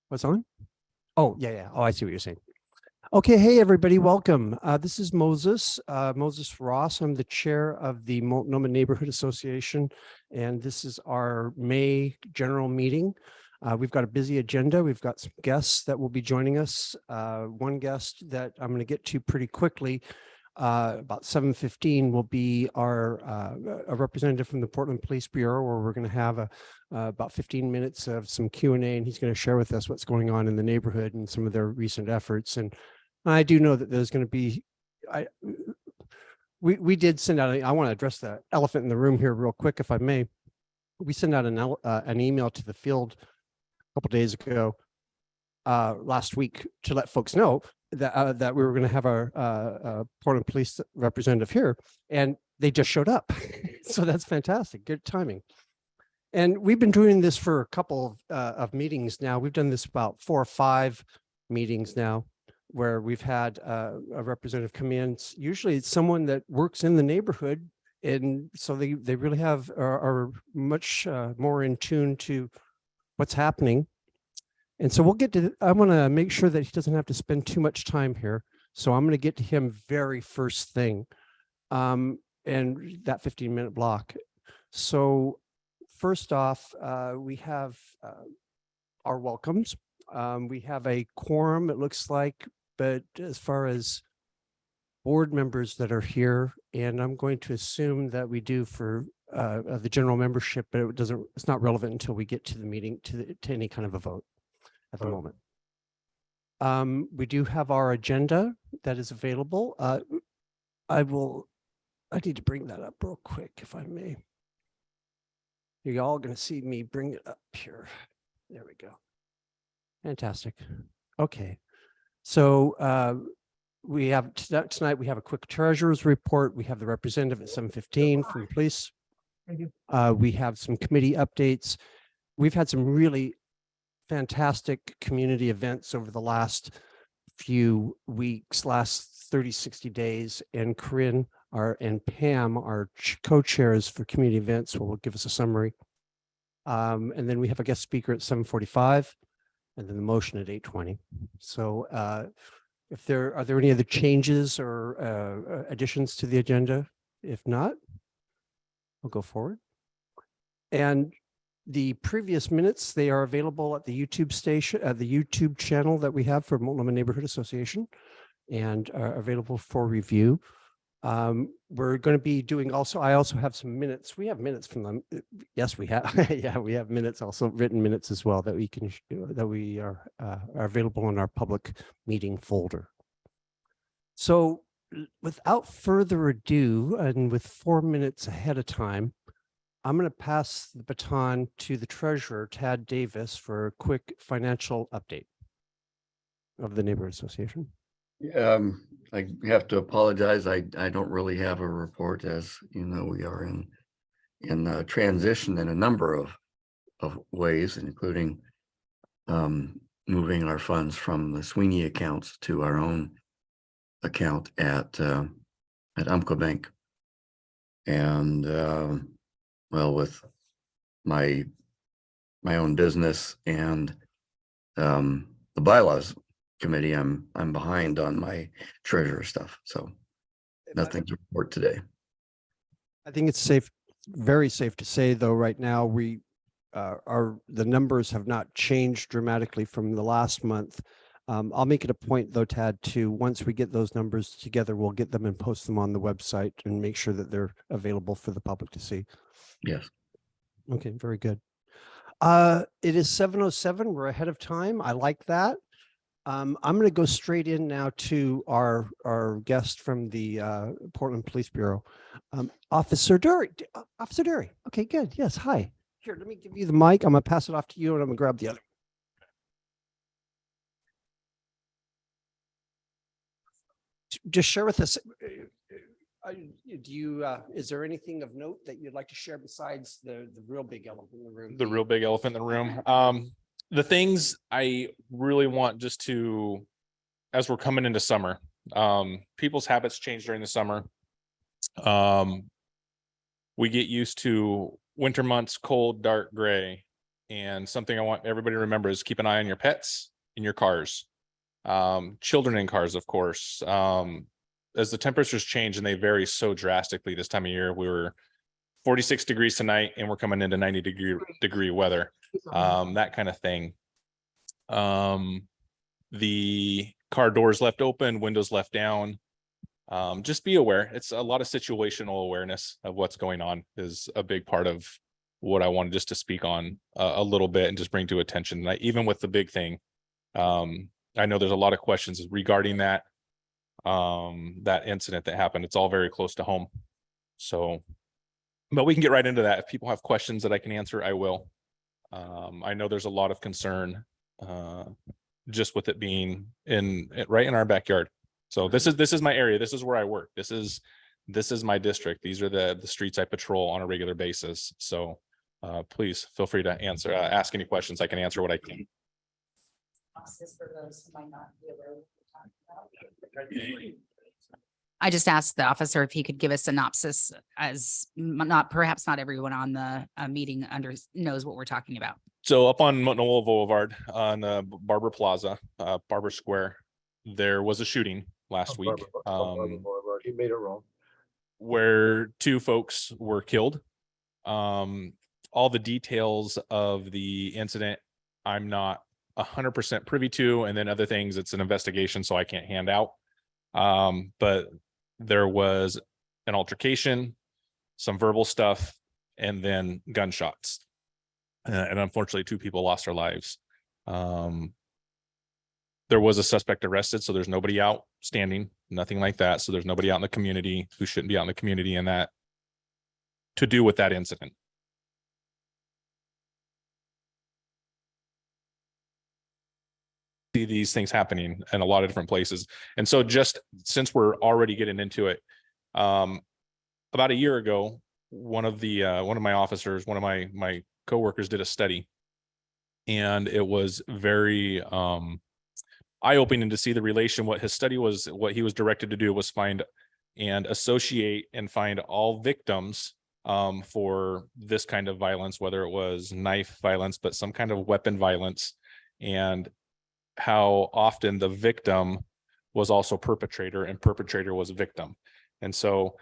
What's on? Oh, yeah. Oh, I see what you're saying. Okay, hey, everybody, welcome. This is Moses Ross. I'm the chair of the Multnomah Neighborhood Association, and this is our May general meeting. We've got a busy agenda. We've got some guests that will be joining us. One guest that I'm going to get to pretty quickly, about 7:15, will be a representative from the Portland Police Bureau, where we're going to have about 15 minutes of some Q&A, and he's going to share with us what's going on in the neighborhood and some of their recent efforts. And I do know that there's going to be, we did send out, I want to address the elephant in the room here real quick, if I may. We sent out an email to the field a couple days ago, last week, to let folks know that we were going to have our Portland Police representative here, and they just showed up. So that's fantastic. Good timing. And we've been doing this for a couple of meetings now. We've done this about 4 or 5 meetings now, where we've had a representative come in. Usually it's someone that works in the neighborhood, and so they really are much more in tune to what's happening. And so we'll get to, I want to make sure that he doesn't have to spend too much time here. So I'm going to get to him very first thing, and that 15-minute block. So first off, we have our welcomes. We have a quorum, it looks like, but as far as board members that are here, and I'm going to assume that we do for the general membership, but it's not relevant until we get to the meeting, to any kind of a vote at the moment. We do have our agenda that is available. I need to bring that up real quick, if I may. You're all going to see me bring it up here. There we go. Fantastic. Okay. So we have tonight, we have a quick treasurer's report. We have the representative at 7:15 from the police. Thank you. We have some committee updates. We've had some really fantastic community events over the last few weeks, last 30, 60 days. And Corinne and Pam, our co-chairs for community events, will give us a summary. And then we have a guest speaker at 7:45. And then the motion at 8:20. So are there any other changes or additions to the agenda? If not, we'll go forward. And the previous minutes, they are available at the YouTube station, at the YouTube channel that we have for Multnomah Neighborhood Association, and are available for review. We're going to be doing I also have some minutes. We have minutes from them. Yes, we have. Yeah, we have minutes, also written minutes as well, that we are available in our public meeting folder. So without further ado, and with 4 minutes ahead of time, I'm going to pass the baton to the treasurer, Tad Davis, for a quick financial update of the Neighborhood Association. I have to apologize. I don't really have a report, as you know, we are in transition in a number of ways, including moving our funds from the Sweeney accounts to our own account at Umpqua Bank. And well, with my own business and the bylaws committee, I'm behind on my treasurer stuff, so nothing to report today. I think it's very safe to say, though, right now the numbers have not changed dramatically from the last month. I'll make it a point, though, Tad, to once we get those numbers together, we'll get them and post them on the website and make sure that they're available for the public to see. Yes. Okay, very good. It is 7:07. We're ahead of time. I like that. I'm going to go straight in now to our guest from the Portland Police Bureau, Officer Dury. Officer Dury. Okay, good. Yes. Hi. Here, let me give you the mic. I'm going to pass it off to you, and I'm going to grab the other. Just share with us. Is there anything of note that you'd like to share besides the real big elephant in the room? The real big elephant in the room. The things I really want, just to, as we're coming into summer, people's habits change during the summer. We get used to winter months, cold, dark, gray. And something I want everybody to remember is keep an eye on your pets in your cars, children in cars, of course. As the temperatures change and they vary so drastically this time of year, we were 46 degrees tonight and we're coming into 90 degree weather, that kind of thing. The car doors left open, windows left down. Just be aware. It's a lot of situational awareness of what's going on is a big part of what I wanted just to speak on a little bit and just bring to attention. Even with the big thing, I know there's a lot of questions regarding that incident that happened. It's all very close to home. So, but we can get right into that. If people have questions that I can answer, I will. I know there's a lot of concern just with it being right in our backyard. So this is my area. This is where I work. This is my district. These are the streets I patrol on a regular basis. So please feel free to ask any questions. I can answer what I can. For those who might not be aware of what we're talking about. I just asked the officer if he could give a synopsis, as perhaps not everyone on the meeting knows what we're talking about. So up on Noel Boulevard on Barber Plaza, Barber Square, there was a shooting last week. He made it wrong. Where 2 folks were killed. All the details of the incident, I'm not 100% privy to, and then other things, it's an investigation, so I can't hand out. But there was an altercation, some verbal stuff, and then gunshots. And unfortunately, 2 people lost their lives. There was a suspect arrested, so there's nobody out standing, nothing like that. So there's nobody out in the community who shouldn't be out in the community in that to do with that incident. See these things happening in a lot of different places. And so just since we're already getting into it, about a year ago, one of my officers, one of my coworkers did a study, and it was very eye-opening to see the relation. What his study was, what he was directed to do was find and associate and find all victims for this kind of violence, whether it was knife violence, but some kind of weapon violence, and how often the victim was also perpetrator and perpetrator was a victim. And so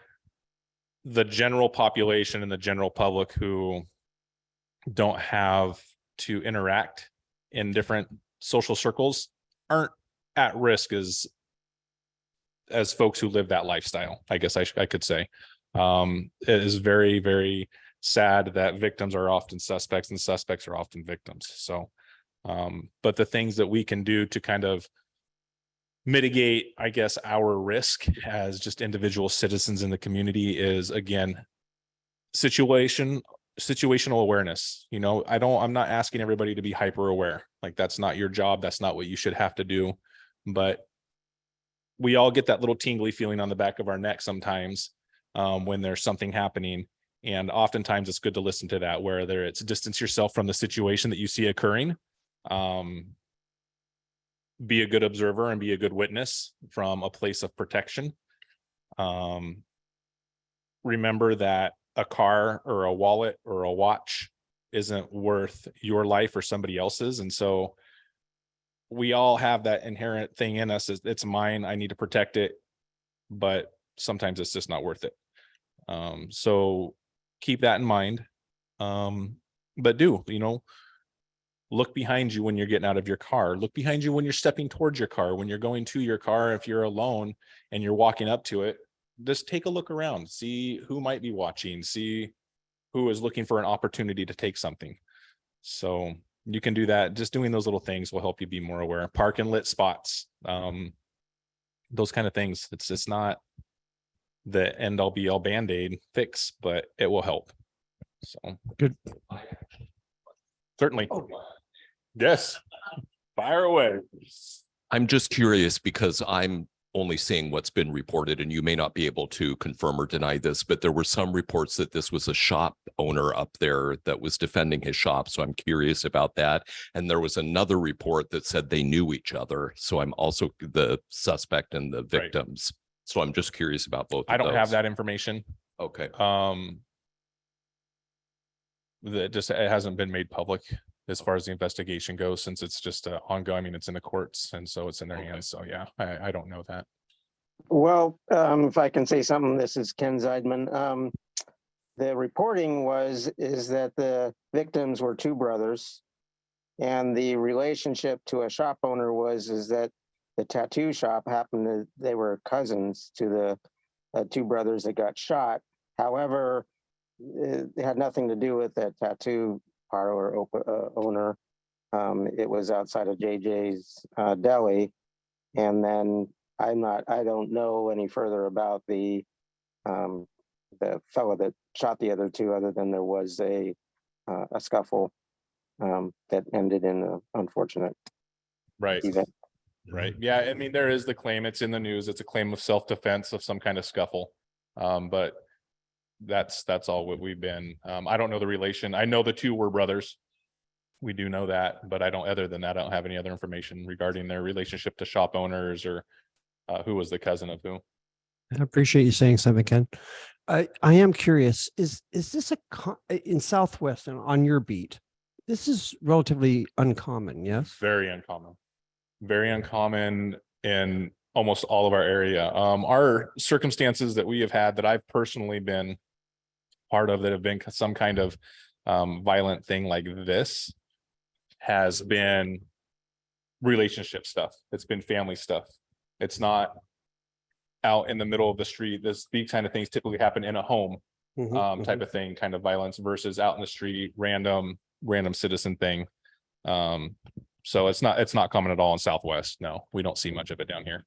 the general population and the general public who don't have to interact in different social circles aren't at risk as folks who live that lifestyle, I guess I could say. It is very, very sad that victims are often suspects and suspects are often victims. So but the things that we can do to kind of mitigate, I guess, our risk as just individual citizens in the community is, again, situational awareness. You know, I'm not asking everybody to be hyper aware. Like, that's not your job. That's not what you should have to do. But we all get that little tingly feeling on the back of our neck sometimes when there's something happening. And oftentimes it's good to listen to that, whether it's distance yourself from the situation that you see occurring. Be a good observer and be a good witness from a place of protection. Remember that a car or a wallet or a watch isn't worth your life or somebody else's. And so we all have that inherent thing in us. It's mine. I need to protect it, but sometimes it's just not worth it. So keep that in mind. But look behind you when you're getting out of your car. Look behind you when you're stepping towards your car, when you're going to your car. If you're alone and you're walking up to it, just take a look around, see who might be watching, see who is looking for an opportunity to take something. So you can do that. Just doing those little things will help you be more aware. Park and lit spots, those kind of things. It's not the end all be all Band-Aid fix, but it will help. So Good. Certainly. Yes. Fire away. I'm just curious because I'm only seeing what's been reported, and you may not be able to confirm or deny this, but there were some reports that this was a shop owner up there that was defending his shop. So I'm curious about that. And there was another report that said they knew each other. So I'm also the suspect and the victims. Right. So I'm just curious about both. I don't have that information. Okay. that just, it hasn't been made public as far as the investigation goes, since it's just ongoing. I mean, it's in the courts, and so it's in their hands. So yeah, I don't know that. Well, if I can say something, this is Ken Zeidman. The reporting is that the victims were two brothers, and the relationship to a shop owner is that the tattoo shop they were cousins to the two brothers that got shot. However, it had nothing to do with the tattoo parlor owner. It was outside of JJ's Deli, and then I don't know any further about the fellow that shot the other two, other than there was a scuffle that ended in an unfortunate Right. event. Right. Yeah. I mean, there is the claim. It's in the news. It's a claim of self-defense of some kind of scuffle. But that's all what we've been. I don't know the relation. I know the two were brothers. We do know that, but other than that, I don't have any other information regarding their relationship to shop owners or who was the cousin of who. I appreciate you saying something, Ken. I am curious, is this in Southwest and on your beat? This is relatively uncommon, yes? Very uncommon. Very uncommon in almost all of our area. Our circumstances that we have had, that I've personally been part of, that have been some kind of violent thing like this, has been relationship stuff. It's been family stuff. It's not out in the middle of the street. These kind of things typically happen in a home type of thing, kind of violence, versus out in the street, random citizen thing. So it's not common at all in Southwest. No, we don't see much of it down here.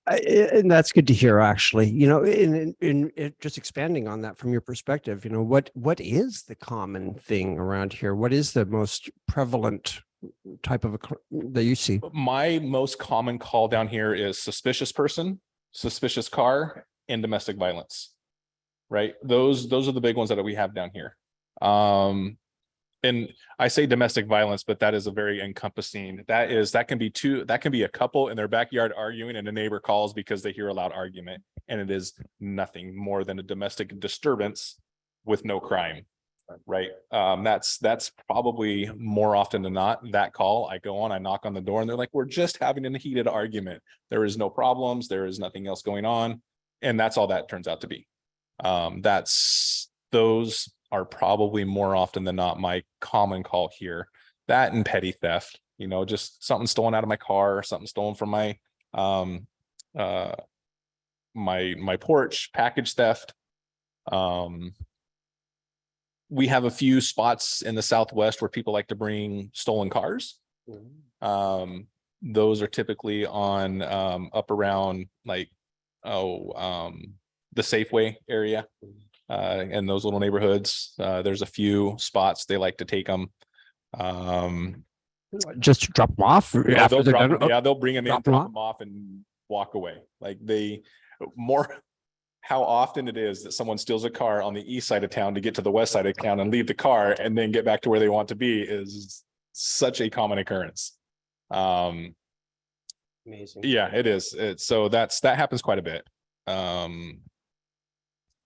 And that's good to hear, actually. In just expanding on that from your perspective, what is the common thing around here? What is the most prevalent type of that you see? My most common call down here is suspicious person, suspicious car, and domestic violence. Right? Those are the big ones that we have down here. And I say domestic violence, but that is a very encompassing. That can be a couple in their backyard arguing, and a neighbor calls because they hear a loud argument, and it is nothing more than a domestic disturbance with no crime. Right. That's probably more often than not that call. I go on, I knock on the door, and they're like, we're just having a heated argument. There is no problems. There is nothing else going on. And that's all that turns out to be. Those are probably more often than not my common call here. That and petty theft, just something stolen out of my car, something stolen from my my porch, package theft. We have a few spots in the Southwest where people like to bring stolen cars. Those are typically on up around the Safeway area, in those little neighborhoods. There's a few spots they like to take them. Just to drop them off? Yeah, they'll bring them in, Drop drop them them off, and walk away. How often it is that someone steals a car on the east side of town to get to the west side of town and leave the car and then get back to where they want to be is such a common occurrence. Amazing. Yeah, it is. So that happens quite a bit.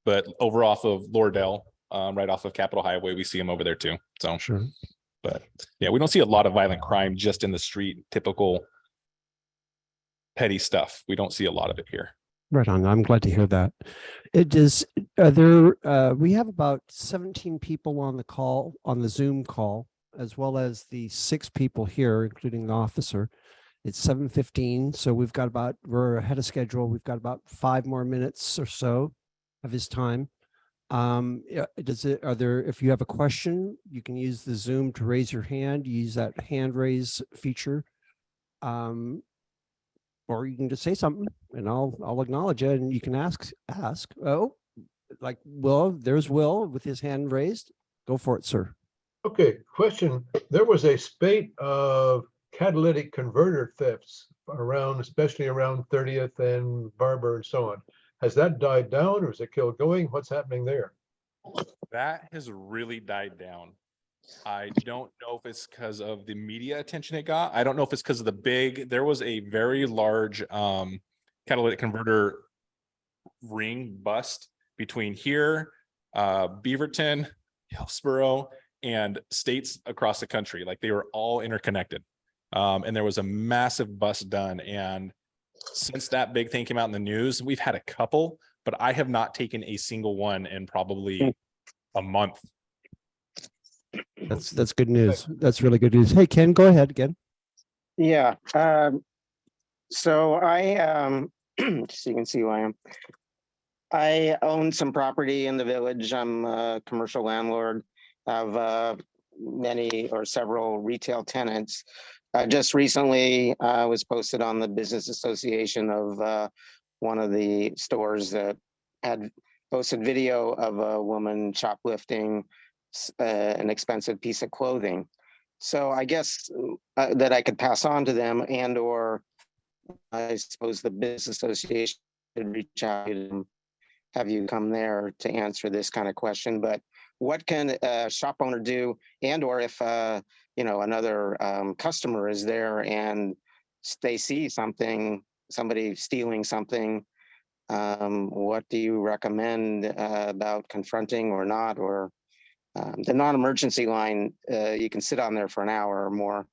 But over off of Lauderdale, right off of Capitol Highway, we see them over there too. So Sure. But yeah, we don't see a lot of violent crime just in the street, typical petty stuff. We don't see a lot of it here. Right on. I'm glad to hear that. We have about 17 people on the call, on the Zoom call, as well as the 6 people here, including the officer. It's 7:15. So we're ahead of schedule. We've got about 5 more minutes or so of his time. If you have a question, you can use the Zoom to raise your hand, use that hand raise feature. Or you can just say something and I'll acknowledge it, and you can ask. Oh, like there's Will with his hand raised. Go for it, sir. Okay, question. There was a spate of catalytic converter thefts especially around 30th and Barber and so on. Has that died down, or is it still going? What's happening there? That has really died down. I don't know if it's because of the media attention it got. I don't know if it's because of there was a very large catalytic converter ring bust between here, Beaverton, Hillsborough, and states across the country. Like they were all interconnected. And there was a massive bust done. And since that big thing came out in the news, we've had a couple, but I have not taken a single one in probably a month. That's good news. That's really good news. Hey, Ken, go ahead again. Yeah, so I, so you can see who I am. I own some property in the village. I'm a commercial landlord, have many or several retail tenants. Just recently, was posted on the Business Association of one of the stores that had posted video of a woman shoplifting an expensive piece of clothing. So I guess that I could pass on to them, and or I suppose the Business Association should reach out to them, have you come there to answer this kind of question. But what can a shop owner do, and or if you know, another customer is there and they see something, somebody stealing something, what do you recommend about confronting or not? Or the non-emergency line, you can sit on there for an hour or more.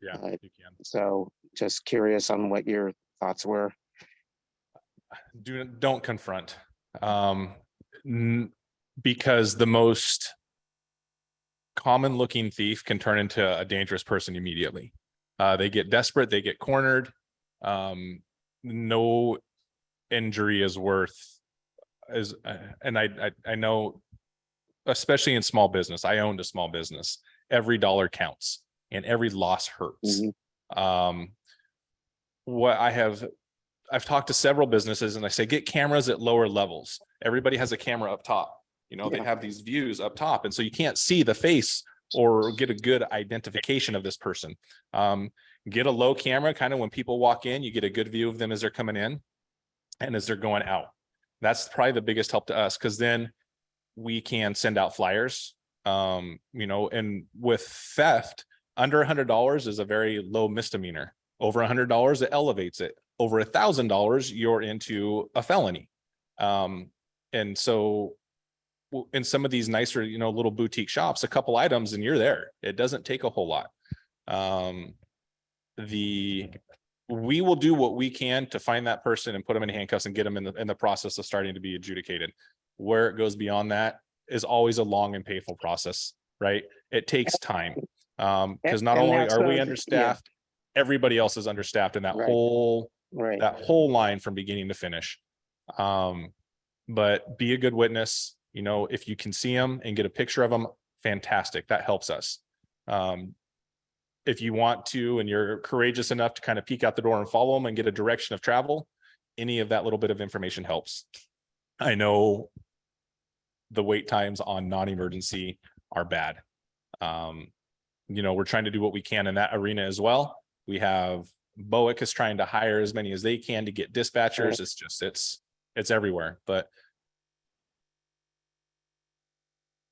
Yeah, you can. So just curious on what your thoughts were. Don't confront. Because the most common looking thief can turn into a dangerous person immediately. They get desperate, they get cornered. No injury is worth and I know, especially in small business, I owned a small business, every dollar counts and every loss hurts. What I've talked to several businesses and I say, get cameras at lower levels. Everybody has a camera up top. You know, they have these views up top. And so you can't see the face or get a good identification of this person. Get a low camera, kind of when people walk in, you get a good view of them as they're coming in and as they're going out. That's probably the biggest help to us, because then we can send out flyers. You know, and with theft, under $100 is a very low misdemeanor. Over $100, it elevates it. Over $1,000, you're into a felony. And so in some of these nicer, you know, little boutique shops, a couple items and you're there. It doesn't take a whole lot. We will do what we can to find that person and put them in handcuffs and get them in the process of starting to be adjudicated. Where it goes beyond that is always a long and painful process, right? It takes time. Because not only are we understaffed, everybody else is understaffed in that whole line from beginning to finish. But be a good witness. You know, if you can see them and get a picture of them, fantastic. That helps us. If you want to, and you're courageous enough to kind of peek out the door and follow them and get a direction of travel, any of that little bit of information helps. I know the wait times on non-emergency are bad. You know, we're trying to do what we can in that arena as well. We have BOIC is trying to hire as many as they can to get dispatchers. It's just, it's everywhere, but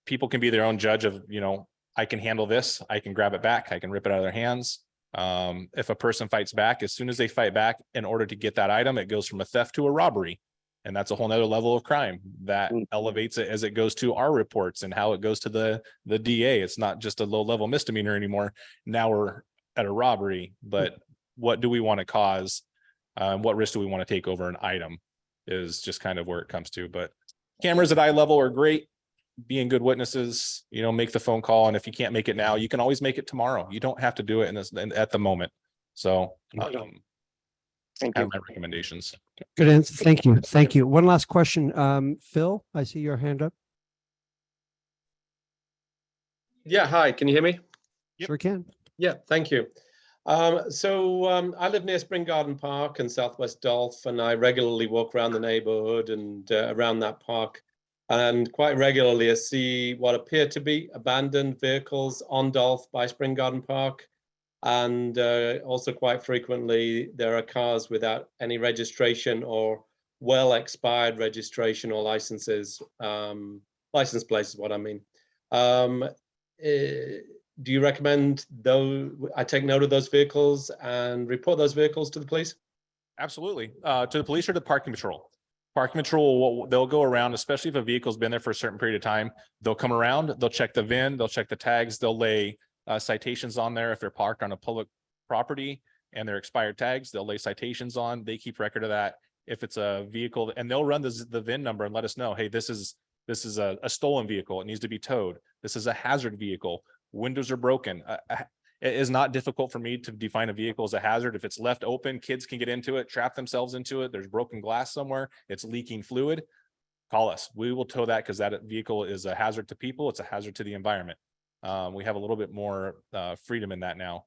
people can be their own judge of, you know, I can handle this. I can grab it back. I can rip it out of their hands. If a person fights back, as soon as they fight back, in order to get that item, it goes from a theft to a robbery. And that's a whole nother level of crime that elevates it as it goes to our reports and how it goes to the DA. It's not just a low level misdemeanor anymore. Now we're at a robbery, but what do we want to cause? What risk do we want to take over an item is just kind of where it comes to. But cameras at eye level are great. Being good witnesses, you know, make the phone call. And if you can't make it now, you can always make it tomorrow. You don't have to do it at the moment. So Thank have you. my recommendations. Good answer. Thank you. Thank you. One last question. Phil, I see your hand up. Yeah, hi, can you hear me? Sure can. Yeah, thank you. So I live near Spring Garden Park in Southwest Dolph, and I regularly walk around the neighborhood and around that park. And quite regularly I see what appear to be abandoned vehicles on Dolph by Spring Garden Park. And also quite frequently there are cars without any registration or well expired registration or licenses. License plates is what I mean. Do you recommend though I take note of those vehicles and report those vehicles to the police? Absolutely. To the police or to parking patrol. Parking patrol, they'll go around, especially if a vehicle's been there for a certain period of time. They'll come around, they'll check the VIN, they'll check the tags, they'll lay citations on there if they're parked on a public property and they're expired tags, they'll lay citations on. They keep record of that. If it's a vehicle, and they'll run the VIN number and let us know, hey, this is a stolen vehicle. It needs to be towed. This is a hazard vehicle. Windows are broken. It is not difficult for me to define a vehicle as a hazard. If it's left open, kids can get into it, trap themselves into it. There's broken glass somewhere. It's leaking fluid. Call us. We will tow that because that vehicle is a hazard to people. It's a hazard to the environment. We have a little bit more freedom in that now.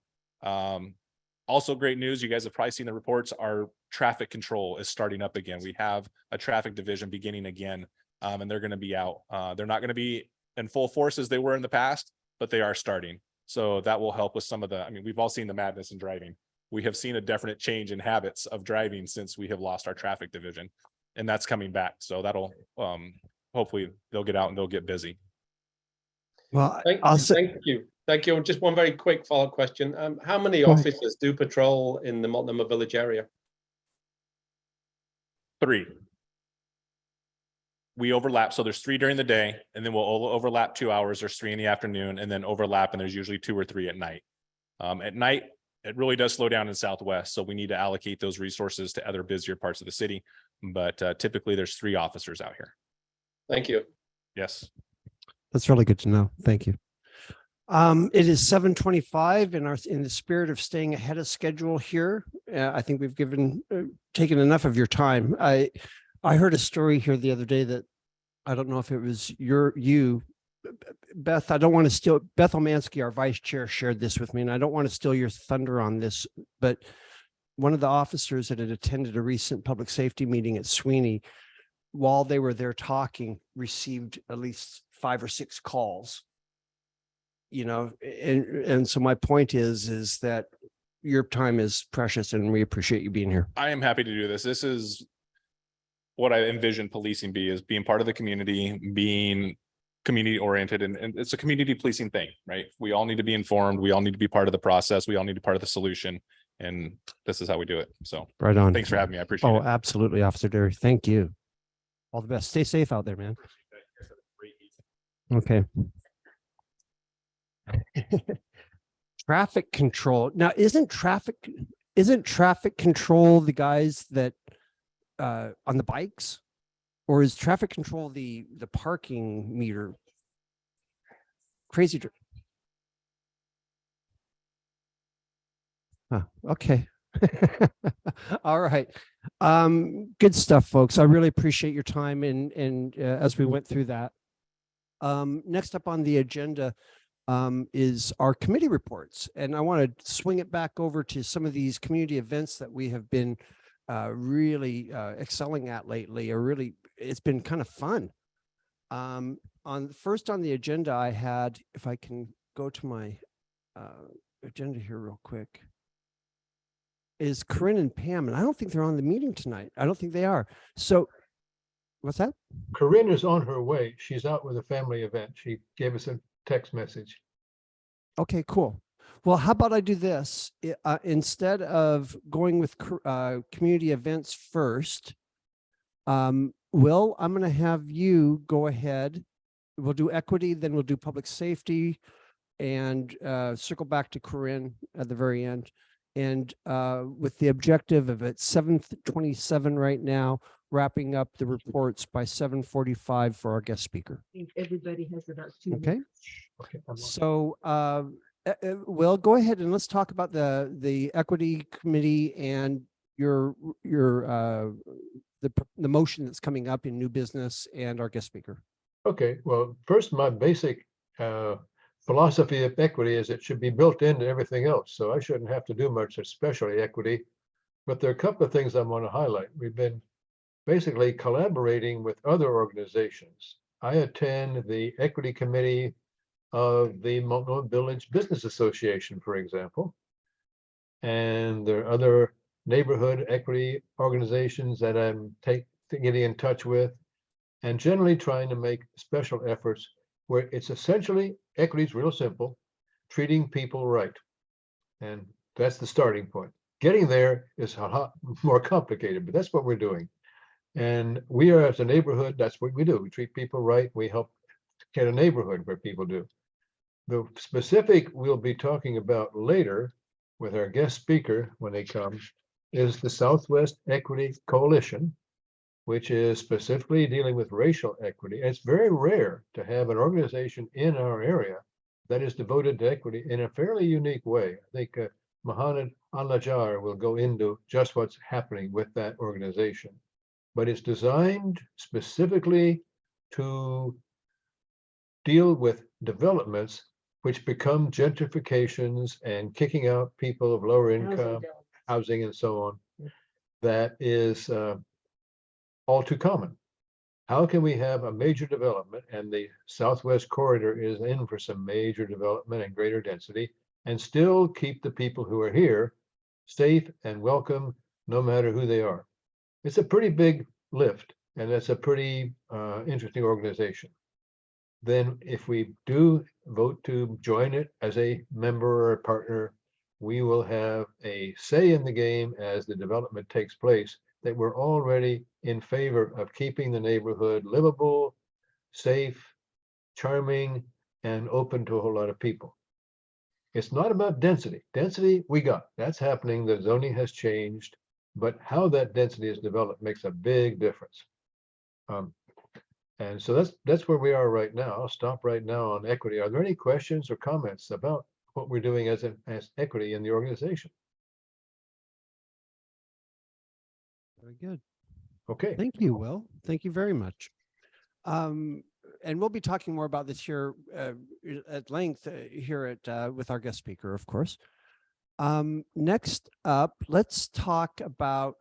Also great news. You guys have probably seen the reports. Our traffic control is starting up again. We have a traffic division beginning again, and they're going to be out. They're not going to be in full force as they were in the past, but they are starting. So that will help with some of the, I mean, we've all seen the madness in driving. We have seen a definite change in habits of driving since we have lost our traffic division, and that's coming back. So that'll, hopefully they'll get out and they'll get busy. Well, Thank you. Thank you. Just one very quick follow-up question. How many Go ahead. officers do patrol in the Multnomah Village area? 3. We overlap. So there's 3 during the day, and then we'll overlap 2 hours. There's 3 in the afternoon, and then overlap, and there's usually 2 or 3 at night. At night, it really does slow down in Southwest. So we need to allocate those resources to other busier parts of the city. But typically there's 3 officers out here. Thank you. Yes. that's really good to know. Thank you. It is 7:25 in the spirit of staying ahead of schedule here. I think we've taken enough of your time. I heard a story here the other day that I don't know if it was you, Beth. I don't want to steal. Beth Omansky, our vice chair, shared this with me, and I don't want to steal your thunder on this. But one of the officers that had attended a recent public safety meeting at Sweeney, while they were there talking, received at least 5 or 6 calls. You know, and so my point is that your time is precious, and we appreciate you being here. I am happy to do this. This is what I envision policing is being part of the community, being community oriented, and it's a community policing thing, right? We all need to be informed. We all need to be part of the process. We all need to be part of the solution. And this is how we do it. So Right on. thanks for having me. I appreciate Oh, it. absolutely, Officer Derry. Thank you. All the best. Stay safe out there, man. Okay. Traffic control. Now, isn't traffic control the guys that on the bikes, or is traffic control the parking meter? Crazy. Huh, okay. All right. Good stuff, folks. I really appreciate your time and as we went through that. Next up on the agenda is our committee reports. And I want to swing it back over to some of these community events that we have been really excelling at lately. It's been kind of fun. On the agenda, I had, if I can go to my agenda here real quick, is Corinne and Pam, and I don't think they're on the meeting tonight. I don't think they are. So what's that? Corinne is on her way. She's out with a family event. She gave us a text message. Okay, cool. Well, how about I do this? Instead of going with community events first, Will, I'm going to have you go ahead. We'll do equity, then we'll do public safety, and circle back to Corinne at the very end. And with the objective of at 7:27 right now, wrapping up the reports by 7:45 for our guest speaker. I think everybody has about 2 Okay. minutes. Okay. I'm on. So, Will, go ahead and let's talk about the equity committee and the motion that's coming up in new business and our guest speaker. Okay, well, first, my basic philosophy of equity is it should be built into everything else. So I shouldn't have to do much, especially equity. But there are a couple of things I want to highlight. We've been basically collaborating with other organizations. I attend the equity committee of the Multnomah Village Business Association, for example. And there are other neighborhood equity organizations that I'm getting in touch with, and generally trying to make special efforts where it's essentially, equity is real simple, treating people right. And that's the starting point. Getting there is a lot more complicated, but that's what we're doing. And we are, as a neighborhood, that's what we do. We treat people right. We help get a neighborhood where people do. The specific we'll be talking about later with our guest speaker when they come is the Southwest Equity Coalition, which is specifically dealing with racial equity. It's very rare to have an organization in our area that is devoted to equity in a fairly unique way. I think Mohamed Al-Najjar will go into just what's happening with that organization. But it's designed specifically to deal with developments which become gentrifications and kicking out people of lower income, housing and so on. That is all too common. How can we have a major development, and the Southwest Corridor is in for some major development and greater density, and still keep the people who are here safe and welcome no matter who they are? It's a pretty big lift, and it's a pretty interesting organization. Then if we do vote to join it as a member or a partner, we will have a say in the game as the development takes place, that we're already in favor of keeping the neighborhood livable, safe, charming, and open to a whole lot of people. It's not about density. Density we got, that's happening. The zoning has changed, but how that density is developed makes a big difference. And so that's where we are right now. I'll stop right now on equity. Are there any questions or comments about what we're doing as equity in the organization? Very good. Okay. Thank you, Will. Thank you very much. And we'll be talking more about this here at length here at with our guest speaker, of course. Next up, let's talk about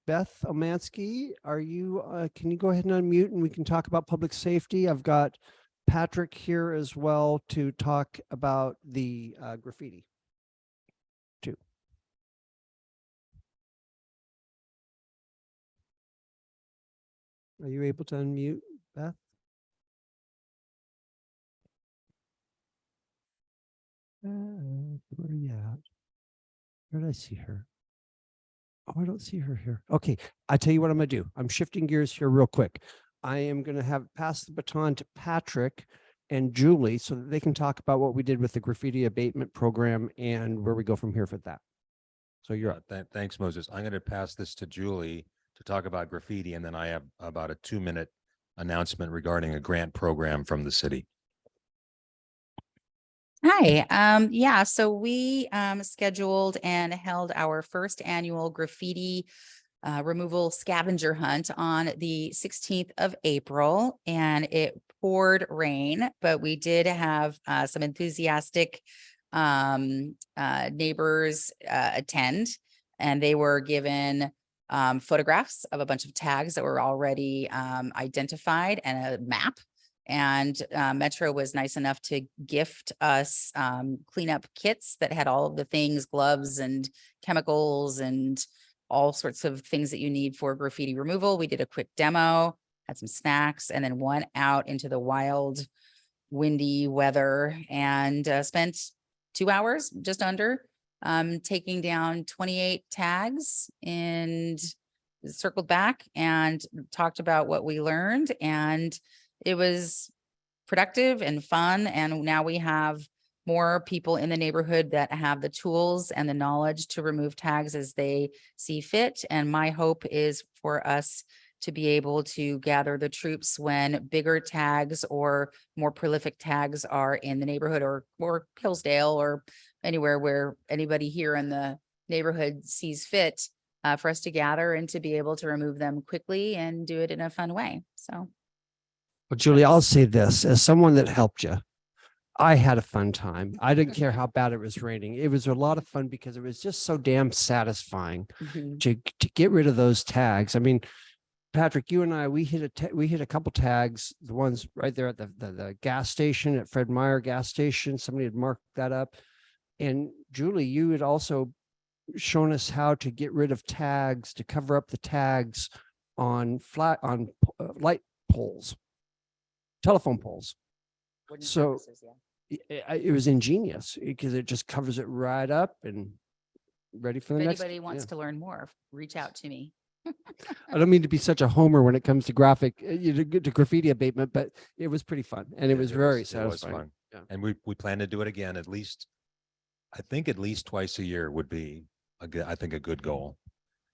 Beth Omansky. Are you? Can you go ahead and unmute and we can talk about public safety? I've got Patrick here as well to talk about the graffiti too. Are you able to unmute, Beth? Where are you at? Where did I see her? Oh, I don't see her here. Okay, I tell you what I'm gonna do. I'm shifting gears here real quick. I am gonna have pass the baton to Patrick and Julie so that they can talk about what we did with the graffiti abatement program and where we go from here for that. So you're up. Thanks, Moses. I'm going to pass this to Julie to talk about graffiti, and then I have about a 2-minute announcement regarding a grant program from the city. Hi, yeah, so we scheduled and held our first annual graffiti removal scavenger hunt on the 16th of April, and it poured rain, but we did have some enthusiastic neighbors attend, and they were given photographs of a bunch of tags that were already identified and a map. And Metro was nice enough to gift us cleanup kits that had all of the things, gloves and chemicals and all sorts of things that you need for graffiti removal. We did a quick demo, had some snacks, and then went out into the wild, windy weather and spent 2 hours, just under, taking down 28 tags and circled back and talked about what we learned. And it was productive and fun. And now we have more people in the neighborhood that have the tools and the knowledge to remove tags as they see fit. And my hope is for us to be able to gather the troops when bigger tags or more prolific tags are in the neighborhood or Hillsdale or anywhere where anybody here in the neighborhood sees fit for us to gather and to be able to remove them quickly and do it in a fun way. So. Well, Julie, I'll say this as someone that helped you. I had a fun time. I didn't care how bad it was raining. It was a lot of fun because it was just so damn satisfying to get rid of those tags. I mean, Patrick, you and I, we hit a couple tags, the ones right there at the gas station at Fred Meyer gas station. Somebody had marked that up. And Julie, you had also shown us how to get rid of tags, to cover up the tags on light poles, telephone poles. So it was ingenious because it just covers it right up and ready for the If next. anybody wants to learn more, reach out to me. I don't mean to be such a homer when it comes to to graffiti abatement, but it was pretty fun and it was very satisfying. fun. Yeah. And we plan to do it again, at least, I think at least twice a year would be I think a good goal.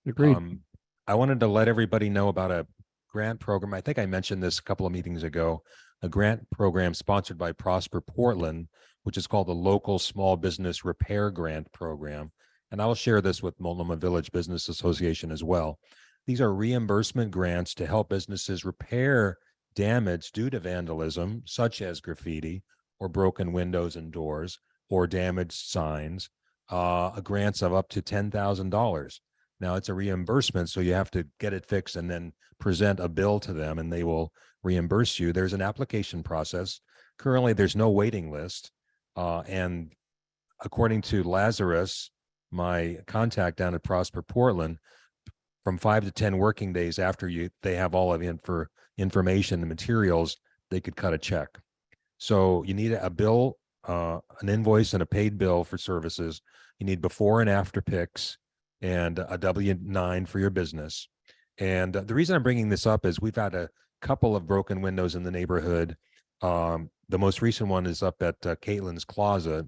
Agreed. I wanted to let everybody know about a grant program. I think I mentioned this a couple of meetings ago, a grant program sponsored by Prosper Portland, which is called the Local Small Business Repair Grant Program. And I will share this with Multnomah Village Business Association as well. These are reimbursement grants to help businesses repair damage due to vandalism, such as graffiti or broken windows and doors or damaged signs, grants of up to $10,000. Now it's a reimbursement, so you have to get it fixed and then present a bill to them and they will reimburse you. There's an application process. Currently, there's no waiting list. And according to Lazarus, my contact down at Prosper Portland, from 5 to 10 working days after they have all of the information, the materials, they could cut a check. So you need a bill, an invoice and a paid bill for services. You need before and after pics and a W-9 for your business. And the reason I'm bringing this up is we've had a couple of broken windows in the neighborhood. The most recent one is up at Caitlin's Closet.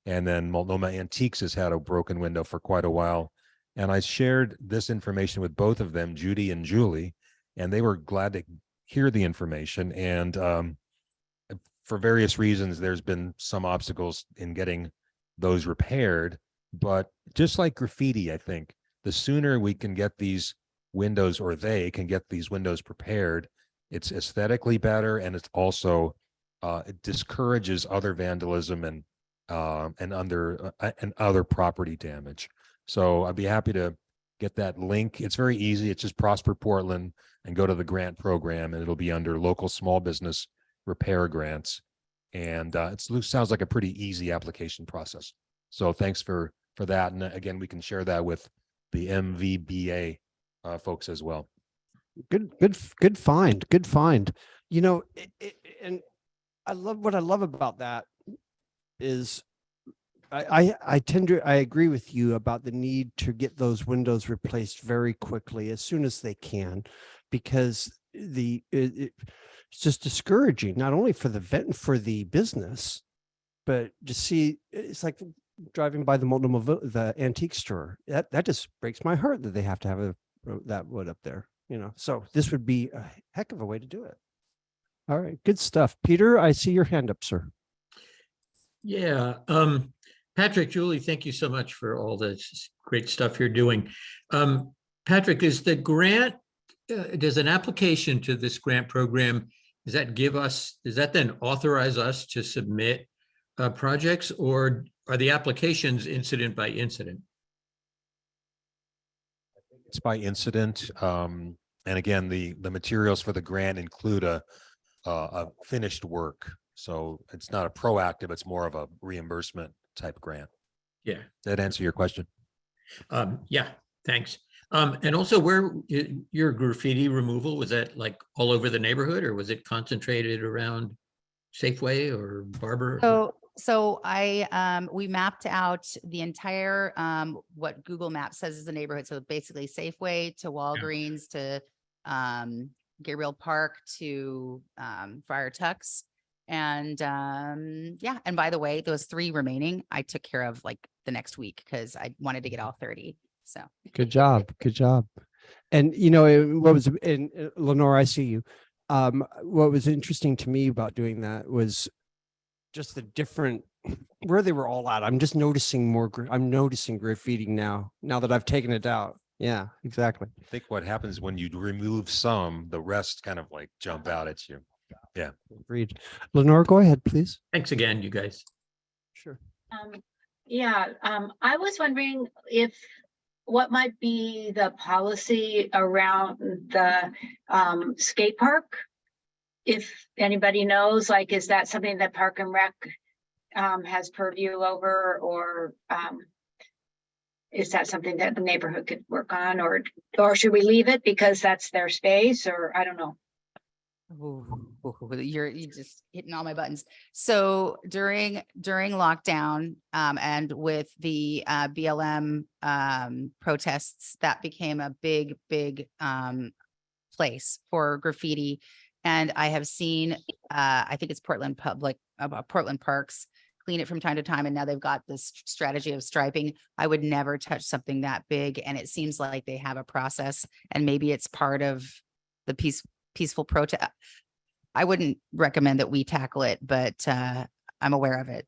And then Multnomah Antiques has had a broken window for quite a while. And I shared this information with both of them, Judy and Julie, and they were glad to hear the information. And for various reasons, there's been some obstacles in getting those repaired. But just like graffiti, I think the sooner we can get these windows, or they can get these windows prepared, it's aesthetically better, and it's also it discourages other vandalism and other property damage. So I'd be happy to get that link. It's very easy. It's just Prosper Portland and go to the grant program, and it'll be under local small business repair grants. And it sounds like a pretty easy application process. So thanks for that. And again, we can share that with the MVBA folks as well. Good find. You know, and I love about that is I agree with you about the need to get those windows replaced very quickly, as soon as they can, because it's just discouraging, not only for the vet and for the business, but to see, it's like driving by the antique store. That just breaks my heart that they have to have that wood up there, you know. So this would be a heck of a way to do it. All right, good stuff. Peter, I see your hand up, sir. Yeah, Patrick, Julie, thank you so much for all the great stuff you're doing. Patrick, is the grant, does an application to this grant program, does that then authorize us to submit projects, or are the applications incident by incident? It's by incident. And again, the materials for the grant include a finished work. So it's not a proactive, it's more of a reimbursement type grant. Yeah. Does that answer your question? Yeah, thanks. And also, where your graffiti removal, was that like all over the neighborhood, or was it concentrated around Safeway or Barber? So we mapped out the entire what Google Maps says is the neighborhood. So basically Safeway to Walgreens to Gabriel Park to Friar Tuck's. And and by the way, those 3 remaining, I took care of like the next week because I wanted to get all 30. So good job. And you know, Lenore, I see you. What was interesting to me about doing that was just the different, where they were all at. I'm just noticing I'm noticing graffiti now that I've taken it out. Yeah, exactly. I think what happens when you remove some, the rest kind of like jump out at you. Yeah. Agreed. Lenore, go ahead, please. Thanks again, you guys. Sure. I was wondering what might be the policy around the skate park? If anybody knows, like, is that something that Park and Rec has purview over, or is that something that the neighborhood could work on, or should we leave it because that's their space, or I don't know? You're just hitting all my buttons. So during lockdown, and with the BLM protests, that became a big place for graffiti. And I have seen, I think it's Portland Parks clean it from time to time. And now they've got this strategy of striping. I would never touch something that big. And it seems like they have a process, and maybe it's part of the peaceful protest. I wouldn't recommend that we tackle it, but I'm aware of it.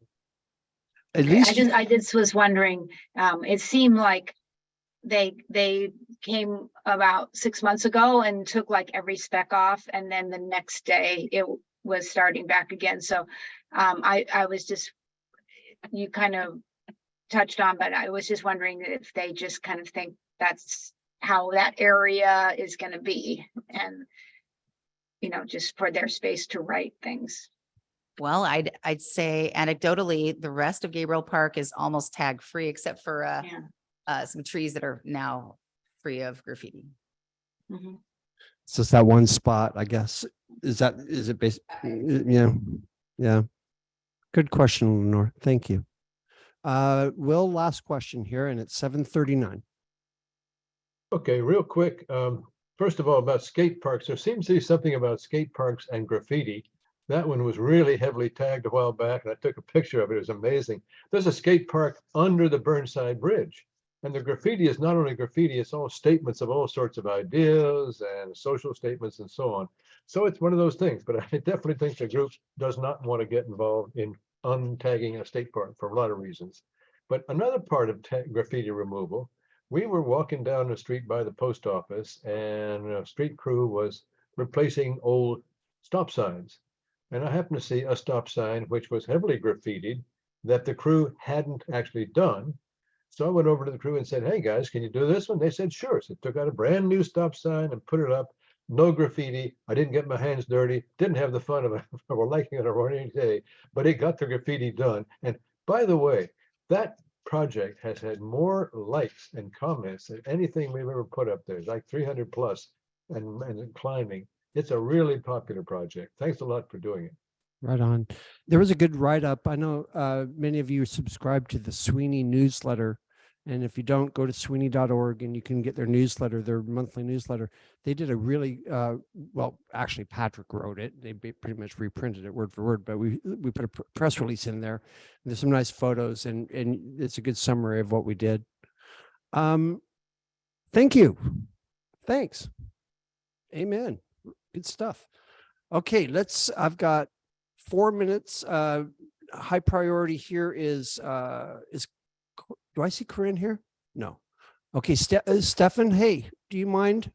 At Okay, least, I just was wondering, it seemed like they came about 6 months ago and took like every speck off, and then the next day it was starting back again. So I was just, you kind of touched on, but I was just wondering if they just kind of think that's how that area is going to be, and just for their space to write things. Well, I'd say anecdotally, the rest of Gabriel Park is almost tag free, except for some trees that are now free of graffiti. Mhm. so it's that one spot, I guess. Is it based? Yeah. Yeah. Good question, Lenore. Thank you. Will, last question here, and it's 7:39. Okay, real quick. First of all, about skate parks, there seems to be something about skate parks and graffiti. That one was really heavily tagged a while back, and I took a picture of it. It was amazing. There's a skate park under the Burnside Bridge. And the graffiti is not only graffiti, it's all statements of all sorts of ideas and social statements and so on. So it's one of those things, but I definitely think the group does not want to get involved in untagging a state park for a lot of reasons. But another part of graffiti removal, we were walking down the street by the post office, and a street crew was replacing old stop signs. And I happened to see a stop sign which was heavily graffitied that the crew hadn't actually done. So I went over to the crew and said, "Hey guys, can you do this one?" They said, "Sure." So took out a brand new stop sign and put it up. No graffiti. I didn't get my hands dirty. Didn't have the fun of liking it a rainy day, but it got the graffiti done. And by the way, that project has had more likes and comments than anything we've ever put up there. It's like 300 plus and climbing. It's a really popular project. Thanks a lot for doing it. Right on. There was a good write-up. I know many of you subscribe to the Sweeney newsletter. And if you don't, go to sweeney.org and you can get their newsletter, their monthly newsletter. They did a really, well, actually Patrick wrote it. They pretty much reprinted it word for word, but we put a press release in there. There's some nice photos, and it's a good summary of what we did. Thank you. Thanks. Amen. Good stuff. Okay, I've got 4 minutes. High priority here is do I see Corinne here? No. Okay, Stefan, hey, do you mind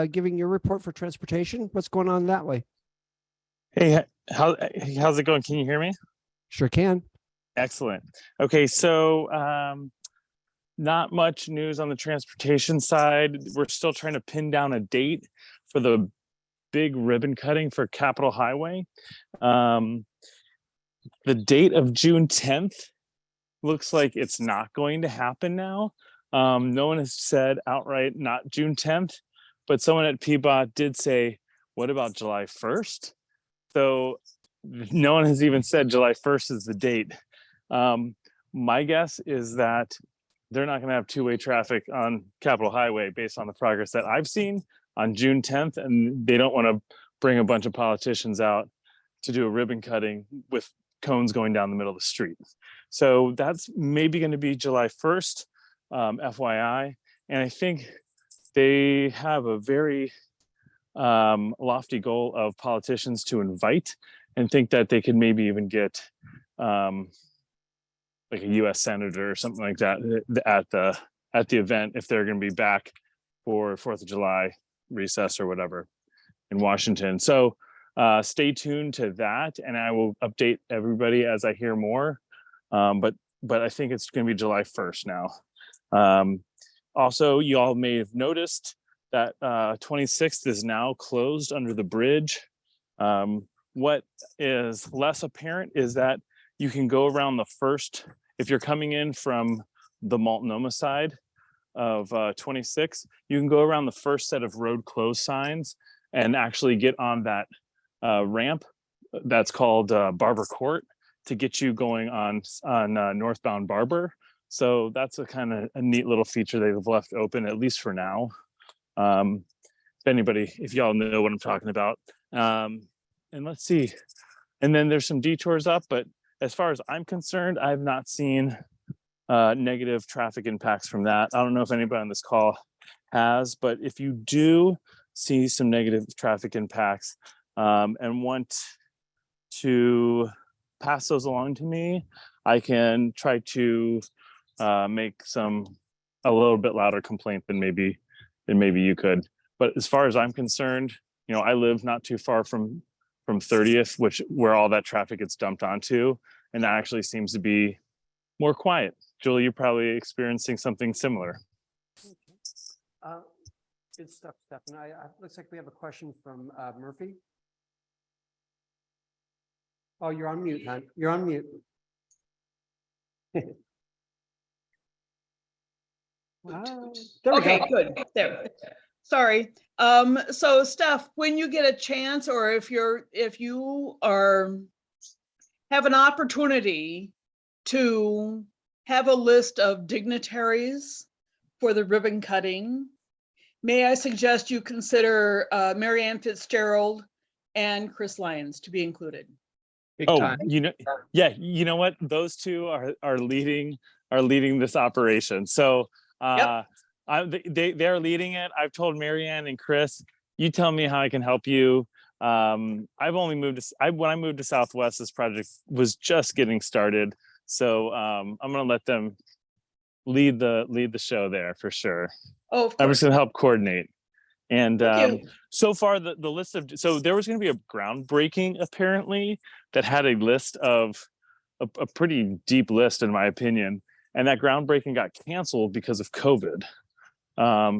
giving your report for transportation? What's going on that way? Hey, how's it going? Can you hear me? Sure can. Excellent. Okay, so not much news on the transportation side. We're still trying to pin down a date for the big ribbon cutting for Capitol Highway. The date of June 10th looks like it's not going to happen now. No one has said outright not June 10th, but someone at PBOT did say, what about July 1st? So no one has even said July 1st is the date. My guess is that they're not going to have two-way traffic on Capitol Highway based on the progress that I've seen on June 10th, and they don't want to bring a bunch of politicians out to do a ribbon cutting with cones going down the middle of the street. So that's maybe going to be July 1st, FYI. And I think they have a very lofty goal of politicians to invite, and think that they could maybe even get like a US senator or something like that at the event if they're going to be back for 4th of July recess or whatever in Washington. So stay tuned to that, and I will update everybody as I hear more. But I think it's going to be July 1st now. Also, you all may have noticed that 26th is now closed under the bridge. What is less apparent is that you can go around the first, if you're coming in from the Multnomah side of 26, you can go around the first set of road closed signs and actually get on that ramp that's called Barber Court to get you going on northbound Barber. So that's a kind of a neat little feature they've left open, at least for now. If y'all know what I'm talking about. And let's see. And then there's some detours up, but as far as I'm concerned, I've not seen negative traffic impacts from that. I don't know if anybody on this call has, but if you do see some negative traffic impacts and want to pass those along to me, I can try to make a little bit louder complaint than maybe you could. But as far as I'm concerned, you know, I live not too far from 30th, where all that traffic gets dumped onto, and that actually seems to be more quiet. Julie, you're probably experiencing something similar. Good stuff, Stefan. Looks like we have a question from Murphy. Oh, you're on mute, hon. You're on mute. There we Okay, go. good. There. Sorry. So Steph, when you get a chance, or if you have an opportunity to have a list of dignitaries for the ribbon cutting, may I suggest you consider Mary Ann Fitzgerald and Chris Lyons to be included? Big time. You know what? Those two are leading this operation. So Yep. they're leading it. I've told Marianne and Chris, you tell me how I can help you. I've only when I moved to Southwest, this project was just getting started. So I'm gonna let them lead the show there for sure. Oh, of I'm course. just gonna help coordinate. And Thank you. so far the list of, so there was gonna be a groundbreaking apparently that had a list of a pretty deep list in my opinion. And that groundbreaking got canceled because of COVID.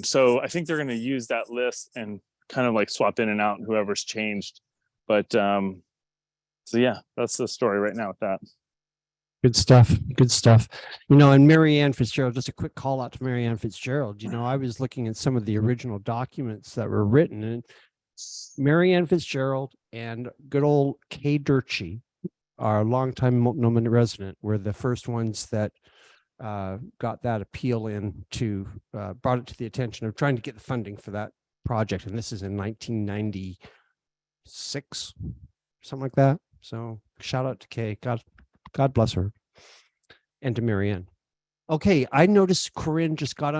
So I think they're going to use that list and kind of like swap in and out whoever's changed. But so yeah, that's the story right now with that. Good stuff. Good stuff. You know, and Mary Ann Fitzgerald, just a quick call out to Mary Ann Fitzgerald. You know, I was looking at some of the original documents that were written, and Mary Ann Fitzgerald and good old Kay Durchie, our longtime Multnomah resident, were the first ones that got that appeal in to brought it to the attention of trying to get the funding for that project. And this is in 1996, something like that. So shout out to Kay. God bless her. And to Marianne. Okay, I noticed Corinne just got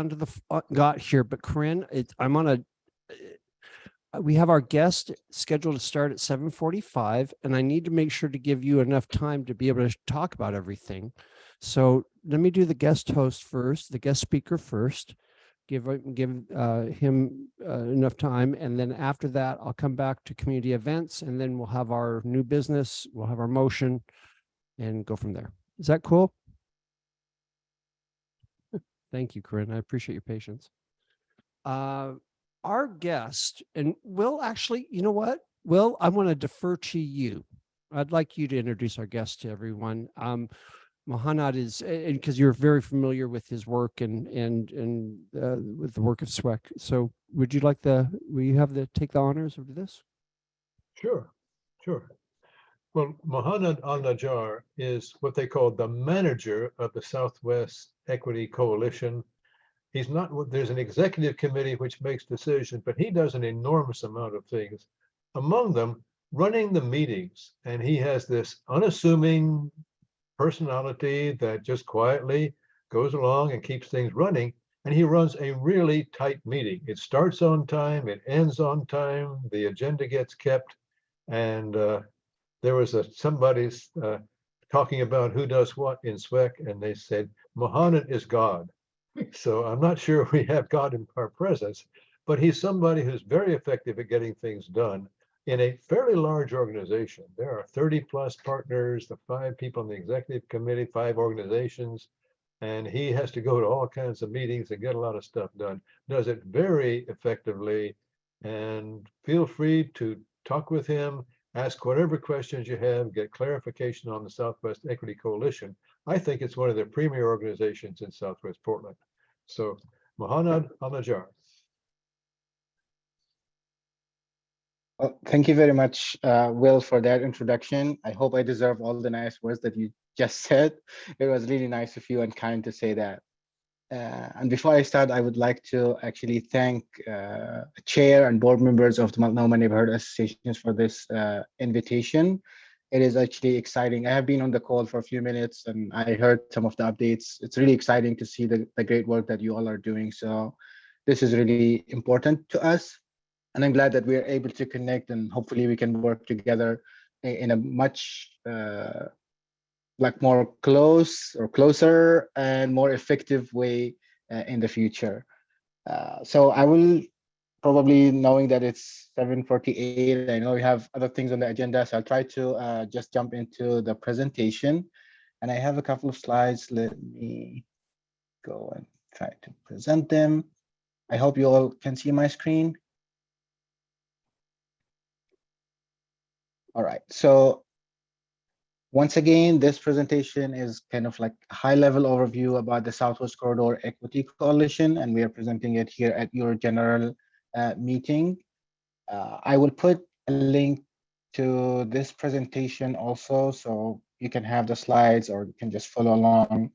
here, but Corinne, we have our guest scheduled to start at 7:45, and I need to make sure to give you enough time to be able to talk about everything. So let me do the guest host first, the guest speaker first, give him enough time. And then after that, I'll come back to community events, and then we'll have our new business, we'll have our motion and go from there. Is that cool? Thank you, Corinne. I appreciate your patience. Our guest, and Will, actually, you know what? Will, I want to defer to you. I'd like you to introduce our guest to everyone. Mohanad is, because you're very familiar with his work and with the work of SWEC. So would you like will you take the honors of this? Sure. Well, Mohanad Al-Najjar is what they call the manager of the Southwest Equity Coalition. He's not, there's an executive committee which makes decisions, but he does an enormous amount of things. Among them, running the meetings. And he has this unassuming personality that just quietly goes along and keeps things running. And he runs a really tight meeting. It starts on time, it ends on time, the agenda gets kept. And there was somebody's talking about who does what in SWEC, and they said, Mohanad is God. So I'm not sure we have God in our presence, but he's somebody who's very effective at getting things done in a fairly large organization. There are 30 plus partners, the 5 people in the executive committee, 5 organizations, and he has to go to all kinds of meetings and get a lot of stuff done. Does it very effectively, and feel free to talk with him, ask whatever questions you have, get clarification on the Southwest Equity Coalition. I think it's one of the premier organizations in Southwest Portland. So Mohanad Al-Najjar. Well, thank you very much, Will, for that introduction. I hope I deserve all the nice words that you just said. It was really nice of you and kind to say that. And before I start, I would like to actually thank Chair and board members of the Multnomah Neighborhood Associations for this invitation. It is actually exciting. I have been on the call for a few minutes and I heard some of the updates. It's really exciting to see the great work that you all are doing. So this is really important to us. And I'm glad that we are able to connect and hopefully we can work together in a much like more closer and more effective way in the future. So I will probably, knowing that it's 7:48, I know we have other things on the agenda, so I'll try to just jump into the presentation. And I have a couple of slides. Let me go and try to present them. I hope you all can see my screen. All right, so once again, this presentation is kind of like a high-level overview about the Southwest Corridor Equity Coalition, and we are presenting it here at your general meeting. I will put a link to this presentation also, so you can have the slides or you can just follow along,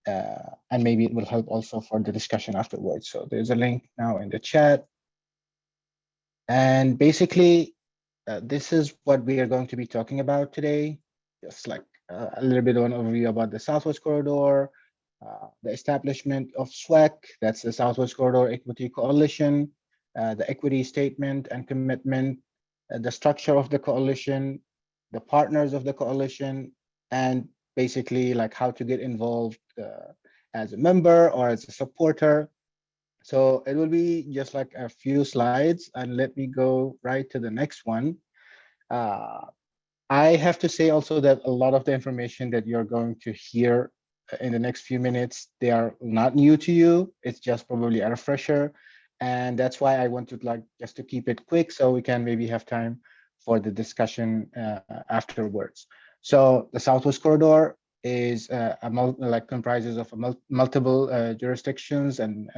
and maybe it will help also for the discussion afterwards. So there's a link now in the chat. And basically, this is what we are going to be talking about today. Just like a little bit of an overview about the Southwest Corridor, the establishment of SWEC, that's the Southwest Corridor Equity Coalition, the equity statement and commitment, the structure of the coalition, the partners of the coalition, and basically like how to get involved as a member or as a supporter. So it will be just like a few slides, and let me go right to the next one. I have to say also that a lot of the information that you're going to hear in the next few minutes, they are not new to you. It's just probably a refresher. And that's why I wanted like just to keep it quick so we can maybe have time for the discussion afterwards. So the Southwest Corridor is comprises of multiple jurisdictions and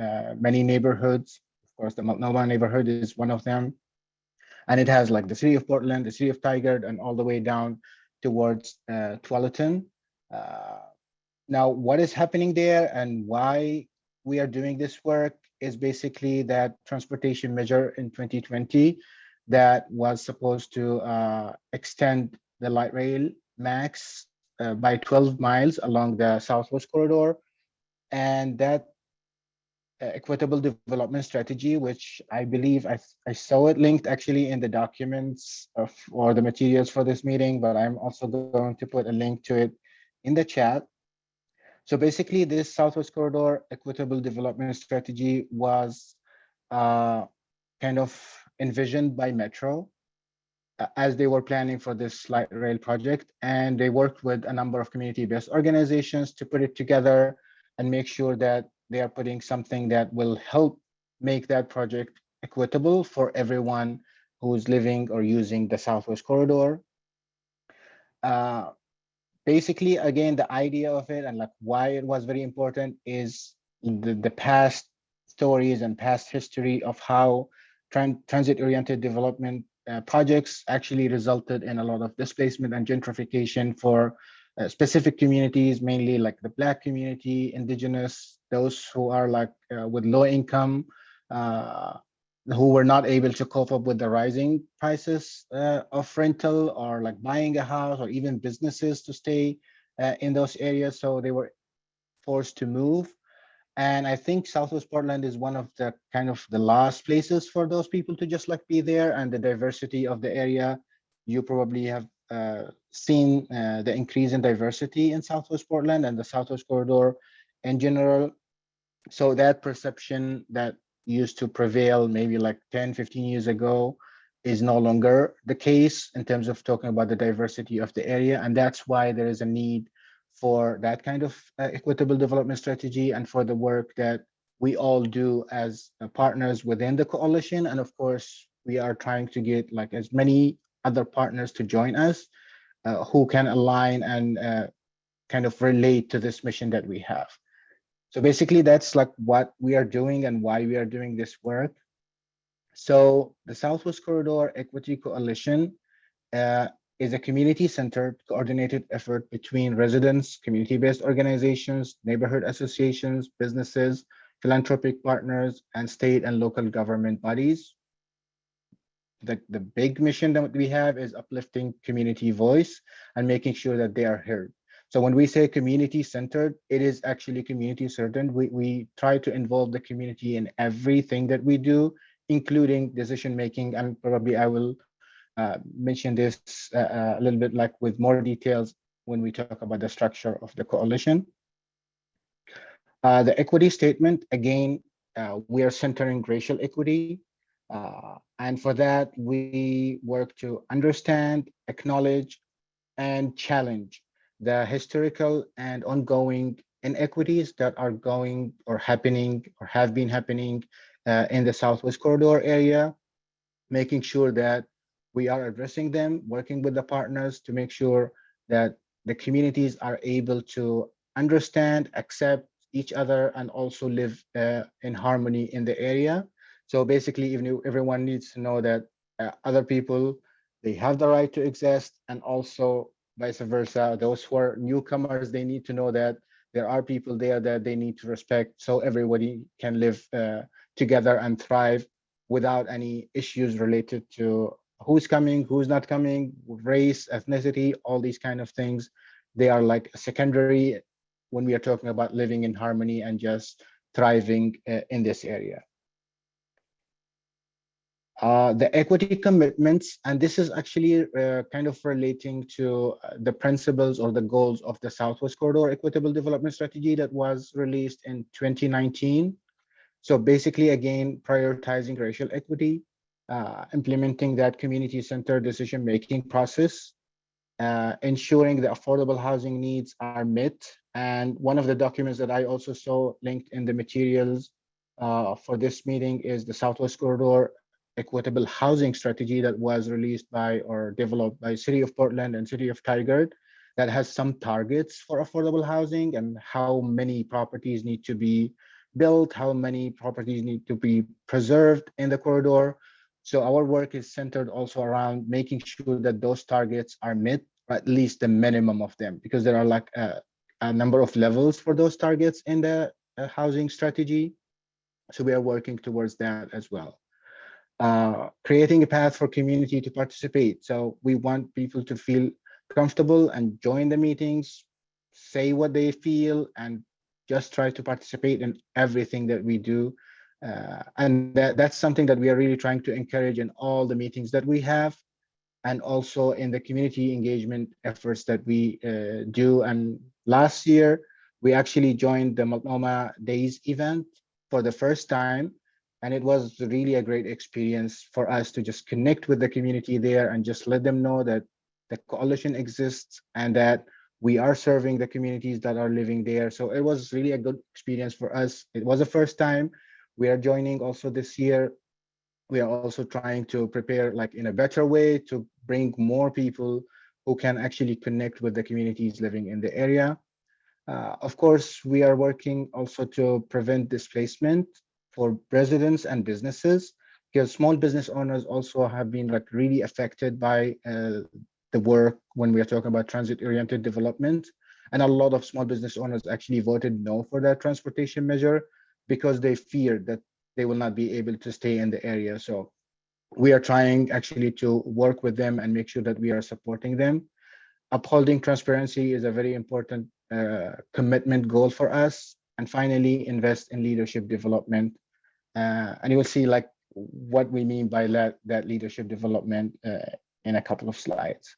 many neighborhoods. Of course, the Multnomah neighborhood is one of them. And it has like the city of Portland, the city of Tigard, and all the way down towards Tualatin. Now, what is happening there and why we are doing this work is basically that transportation measure in 2020 that was supposed to extend the light rail max by 12 miles along the Southwest Corridor. And that equitable development strategy, which I believe I saw it linked actually in the documents or the materials for this meeting, but I'm also going to put a link to it in the chat. So basically this Southwest Corridor equitable development strategy was kind of envisioned by Metro as they were planning for this light rail project, and they worked with a number of community-based organizations to put it together and make sure that they are putting something that will help make that project equitable for everyone who's living or using the Southwest Corridor. Basically, again, the idea of it and like why it was very important is the past stories and past history of how transit-oriented development projects actually resulted in a lot of displacement and gentrification for specific communities, mainly like the Black community, Indigenous, those who are like with low income, who were not able to cope up with the rising prices of rental or like buying a house or even businesses to stay in those areas. So they were forced to move. And I think Southwest Portland is one of the kind of the last places for those people to just like be there, and the diversity of the area. You probably have seen the increase in diversity in Southwest Portland and the Southwest Corridor in general. So that perception that used to prevail maybe like 10, 15 years ago is no longer the case in terms of talking about the diversity of the area. And that's why there is a need for that kind of equitable development strategy and for the work that we all do as partners within the coalition. And of course, we are trying to get like as many other partners to join us who can align and kind of relate to this mission that we have. So basically, that's like what we are doing and why we are doing this work. So the Southwest Corridor Equity Coalition is a community-centered, coordinated effort between residents, community-based organizations, neighborhood associations, businesses, philanthropic partners, and state and local government bodies. The big mission that we have is uplifting community voice and making sure that they are heard. So when we say community-centered, it is actually community-centered. We try to involve the community in everything that we do, including decision-making, and probably I will mention this a little bit like with more details when we talk about the structure of the coalition. The equity statement, again, we are centering racial equity. And for that, we work to understand, acknowledge, and challenge the historical and ongoing inequities that are going or happening or have been happening in the Southwest Corridor area, making sure that we are addressing them, working with the partners to make sure that the communities are able to understand, accept each other, and also live in harmony in the area. So basically, even everyone needs to know that other people, they have the right to exist, and also vice versa. Those who are newcomers, they need to know that there are people there that they need to respect, so everybody can live together and thrive without any issues related to who's coming, who's not coming, race, ethnicity, all these kind of things. They are like secondary when we are talking about living in harmony and just thriving in this area. The equity commitments, and this is actually kind of relating to the principles or the goals of the Southwest Corridor Equitable Development Strategy that was released in 2019. So basically, again, prioritizing racial equity, implementing that community-centered decision-making process, ensuring the affordable housing needs are met. And one of the documents that I also saw linked in the materials for this meeting is the Southwest Corridor Equitable Housing Strategy that was released by or developed by City of Portland and City of Tigard, that has some targets for affordable housing and how many properties need to be built, how many properties need to be preserved in the corridor. So our work is centered also around making sure that those targets are met, or at least the minimum of them, because there are like a number of levels for those targets in the housing strategy. So we are working towards that as well. Creating a path for community to participate. So we want people to feel comfortable and join the meetings, say what they feel, and just try to participate in everything that we do. And that's something that we are really trying to encourage in all the meetings that we have, and also in the community engagement efforts that we do. And last year, we actually joined the Multnomah Days event for the first time. And it was really a great experience for us to just connect with the community there and just let them know that the coalition exists and that we are serving the communities that are living there. So it was really a good experience for us. It was the first time. We are joining also this year. We are also trying to prepare like in a better way to bring more people who can actually connect with the communities living in the area. Of course, we are working also to prevent displacement for residents and businesses, because small business owners also have been like really affected by the work when we are talking about transit-oriented development. And a lot of small business owners actually voted no for that transportation measure because they feared that they will not be able to stay in the area. So we are trying actually to work with them and make sure that we are supporting them. Upholding transparency is a very important commitment goal for us. And finally, invest in leadership development. And you will see like what we mean by that leadership development in a couple of slides.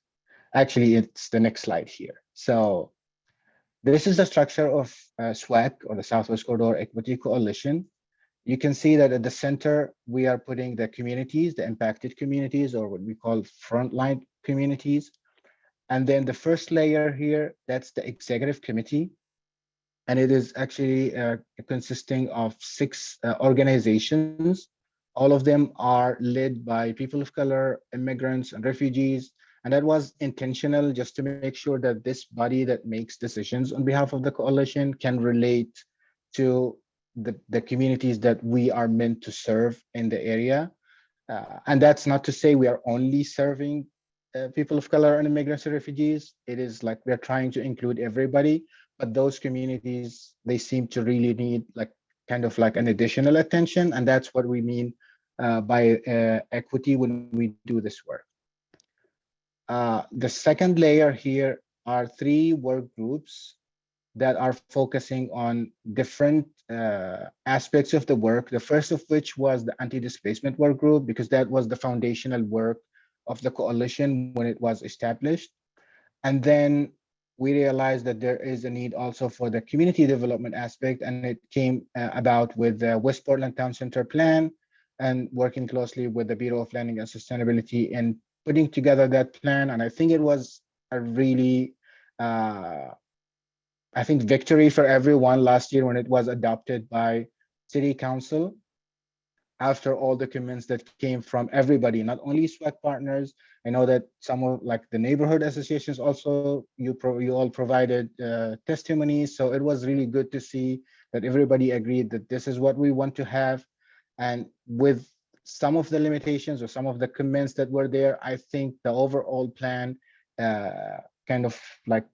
Actually, it's the next slide here. So this is the structure of SWEC, or the Southwest Corridor Equity Coalition. You can see that at the center, we are putting the communities, the impacted communities, or what we call frontline communities. And then the first layer here, that's the executive committee. And it is actually consisting of 6 organizations. All of them are led by people of color, immigrants, and refugees. And that was intentional just to make sure that this body that makes decisions on behalf of the coalition can relate to the communities that we are meant to serve in the area. And that's not to say we are only serving people of color and immigrants and refugees. It is like we're trying to include everybody, but those communities, they seem to really need like kind of like an additional attention. And that's what we mean by equity when we do this work. The second layer here are 3 work groups that are focusing on different aspects of the work. The first of which was the anti-displacement work group, because that was the foundational work of the coalition when it was established. And then we realized that there is a need also for the community development aspect, and it came about with the West Portland Town Center plan and working closely with the Bureau of Planning and Sustainability in putting together that plan. And I think it was a really I think victory for everyone last year when it was adopted by City Council after all the comments that came from everybody, not only SWAC partners. I know that some of like the neighborhood associations also, you all provided testimonies. So it was really good to see that everybody agreed that this is what we want to have. And with some of the limitations or some of the comments that were there, I think the overall plan kind of like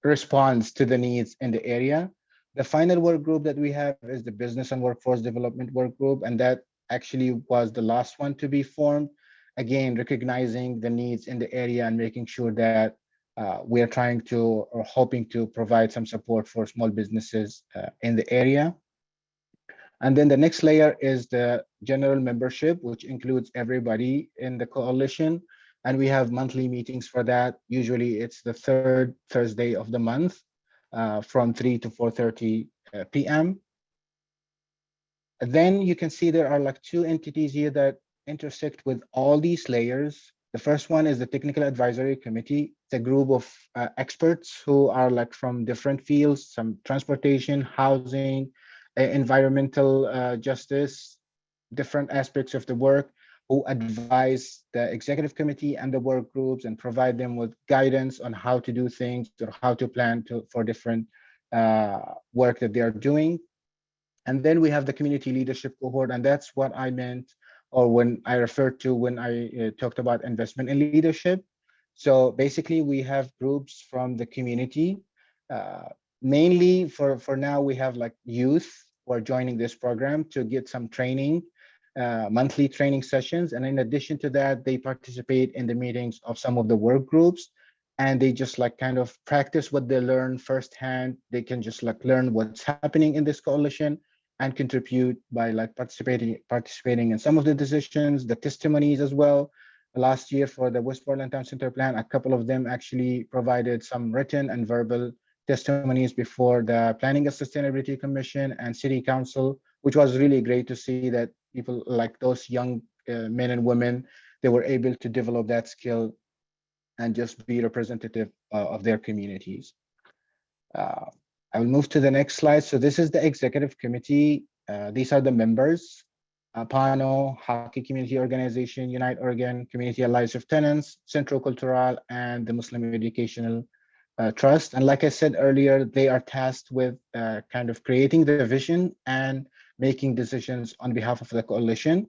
responds to the needs in the area. The final work group that we have is the Business and Workforce Development Work Group, and that actually was the last one to be formed. Again, recognizing the needs in the area and making sure that we are trying to or hoping to provide some support for small businesses in the area. And then the next layer is the general membership, which includes everybody in the coalition. And we have monthly meetings for that. Usually it's the 3rd Thursday of the month from 3 to 4:30 p.m. Then you can see there are like 2 entities here that intersect with all these layers. The first one is the Technical Advisory Committee. It's a group of experts who are like from different fields, some transportation, housing, environmental justice, different aspects of the work, who advise the executive committee and the work groups and provide them with guidance on how to do things or how to plan for different work that they are doing. And then we have the community leadership cohort, and that's what I meant, or when I referred to when I talked about investment in leadership. So basically we have groups from the community, mainly for now we have like youth who are joining this program to get some training, monthly training sessions. And in addition to that, they participate in the meetings of some of the work groups, and they just like kind of practice what they learn firsthand. They can just like learn what's happening in this coalition and contribute by like participating in some of the decisions, the testimonies as well. Last year for the West Portland Town Center plan, a couple of them actually provided some written and verbal testimonies before the Planning and Sustainability Commission and City Council, which was really great to see that people like those young men and women, they were able to develop that skill and just be representative of their communities. I will move to the next slide. So this is the executive committee. These are the members: PANO, Hockey Community Organization, Unite Oregon, Community Allies of Tenants, Centro Cultural, and the Muslim Educational Trust. And like I said earlier, they are tasked with kind of creating the vision and making decisions on behalf of the coalition.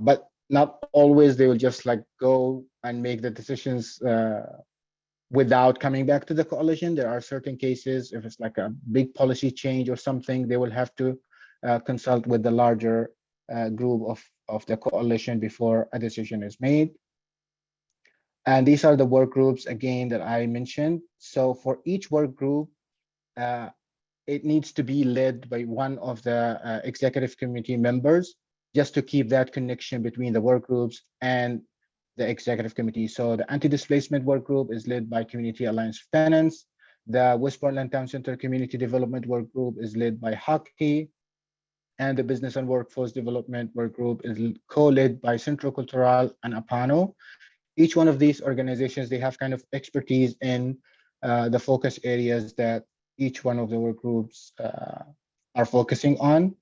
But not always they will just like go and make the decisions without coming back to the coalition. There are certain cases, if it's like a big policy change or something, they will have to consult with the larger group of the coalition before a decision is made. And these are the work groups, again, that I mentioned. So for each work group, it needs to be led by one of the executive committee members, just to keep that connection between the work groups and the executive committee. So the anti-displacement work group is led by Community Alliance of Tenants. The West Portland Town Center Community Development Work Group is led by Hockey. And the Business and Workforce Development Work Group is co-led by Centro Cultural and APANO. Each one of these organizations, they have kind of expertise in the focus areas that each one of the work groups are focusing on.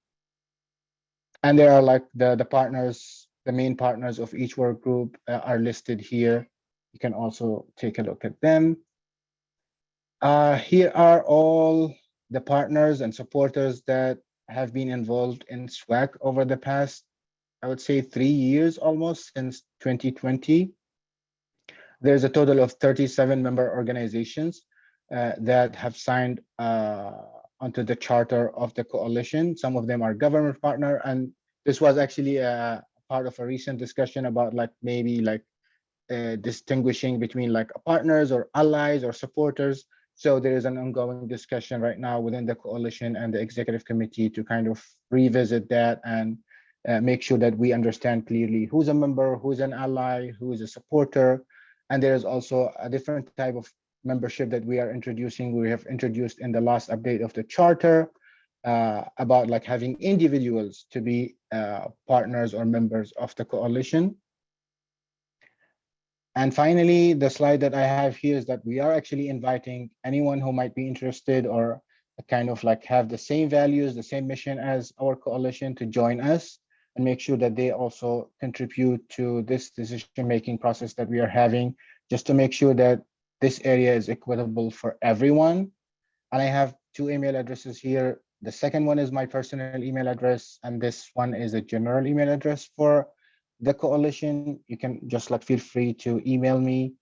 And there are like the partners, the main partners of each work group are listed here. You can also take a look at them. Here are all the partners and supporters that have been involved in SWAC over the past I would say 3 years almost since 2020. There's a total of 37 member organizations that have signed onto the charter of the coalition. Some of them are government partner, and this was actually a part of a recent discussion about like maybe like distinguishing between like partners or allies or supporters. So there is an ongoing discussion right now within the coalition and the executive committee to kind of revisit that and make sure that we understand clearly who's a member, who's an ally, who is a supporter. And there is also a different type of membership that we are introducing. We have introduced in the last update of the charter about like having individuals to be partners or members of the coalition. And finally, the slide that I have here is that we are actually inviting anyone who might be interested or kind of like have the same values, the same mission as our coalition to join us and make sure that they also contribute to this decision-making process that we are having, just to make sure that this area is equitable for everyone. And I have 2 email addresses here. The second one is my personal email address, and this one is a general email address for the coalition. You can just like feel free to email me,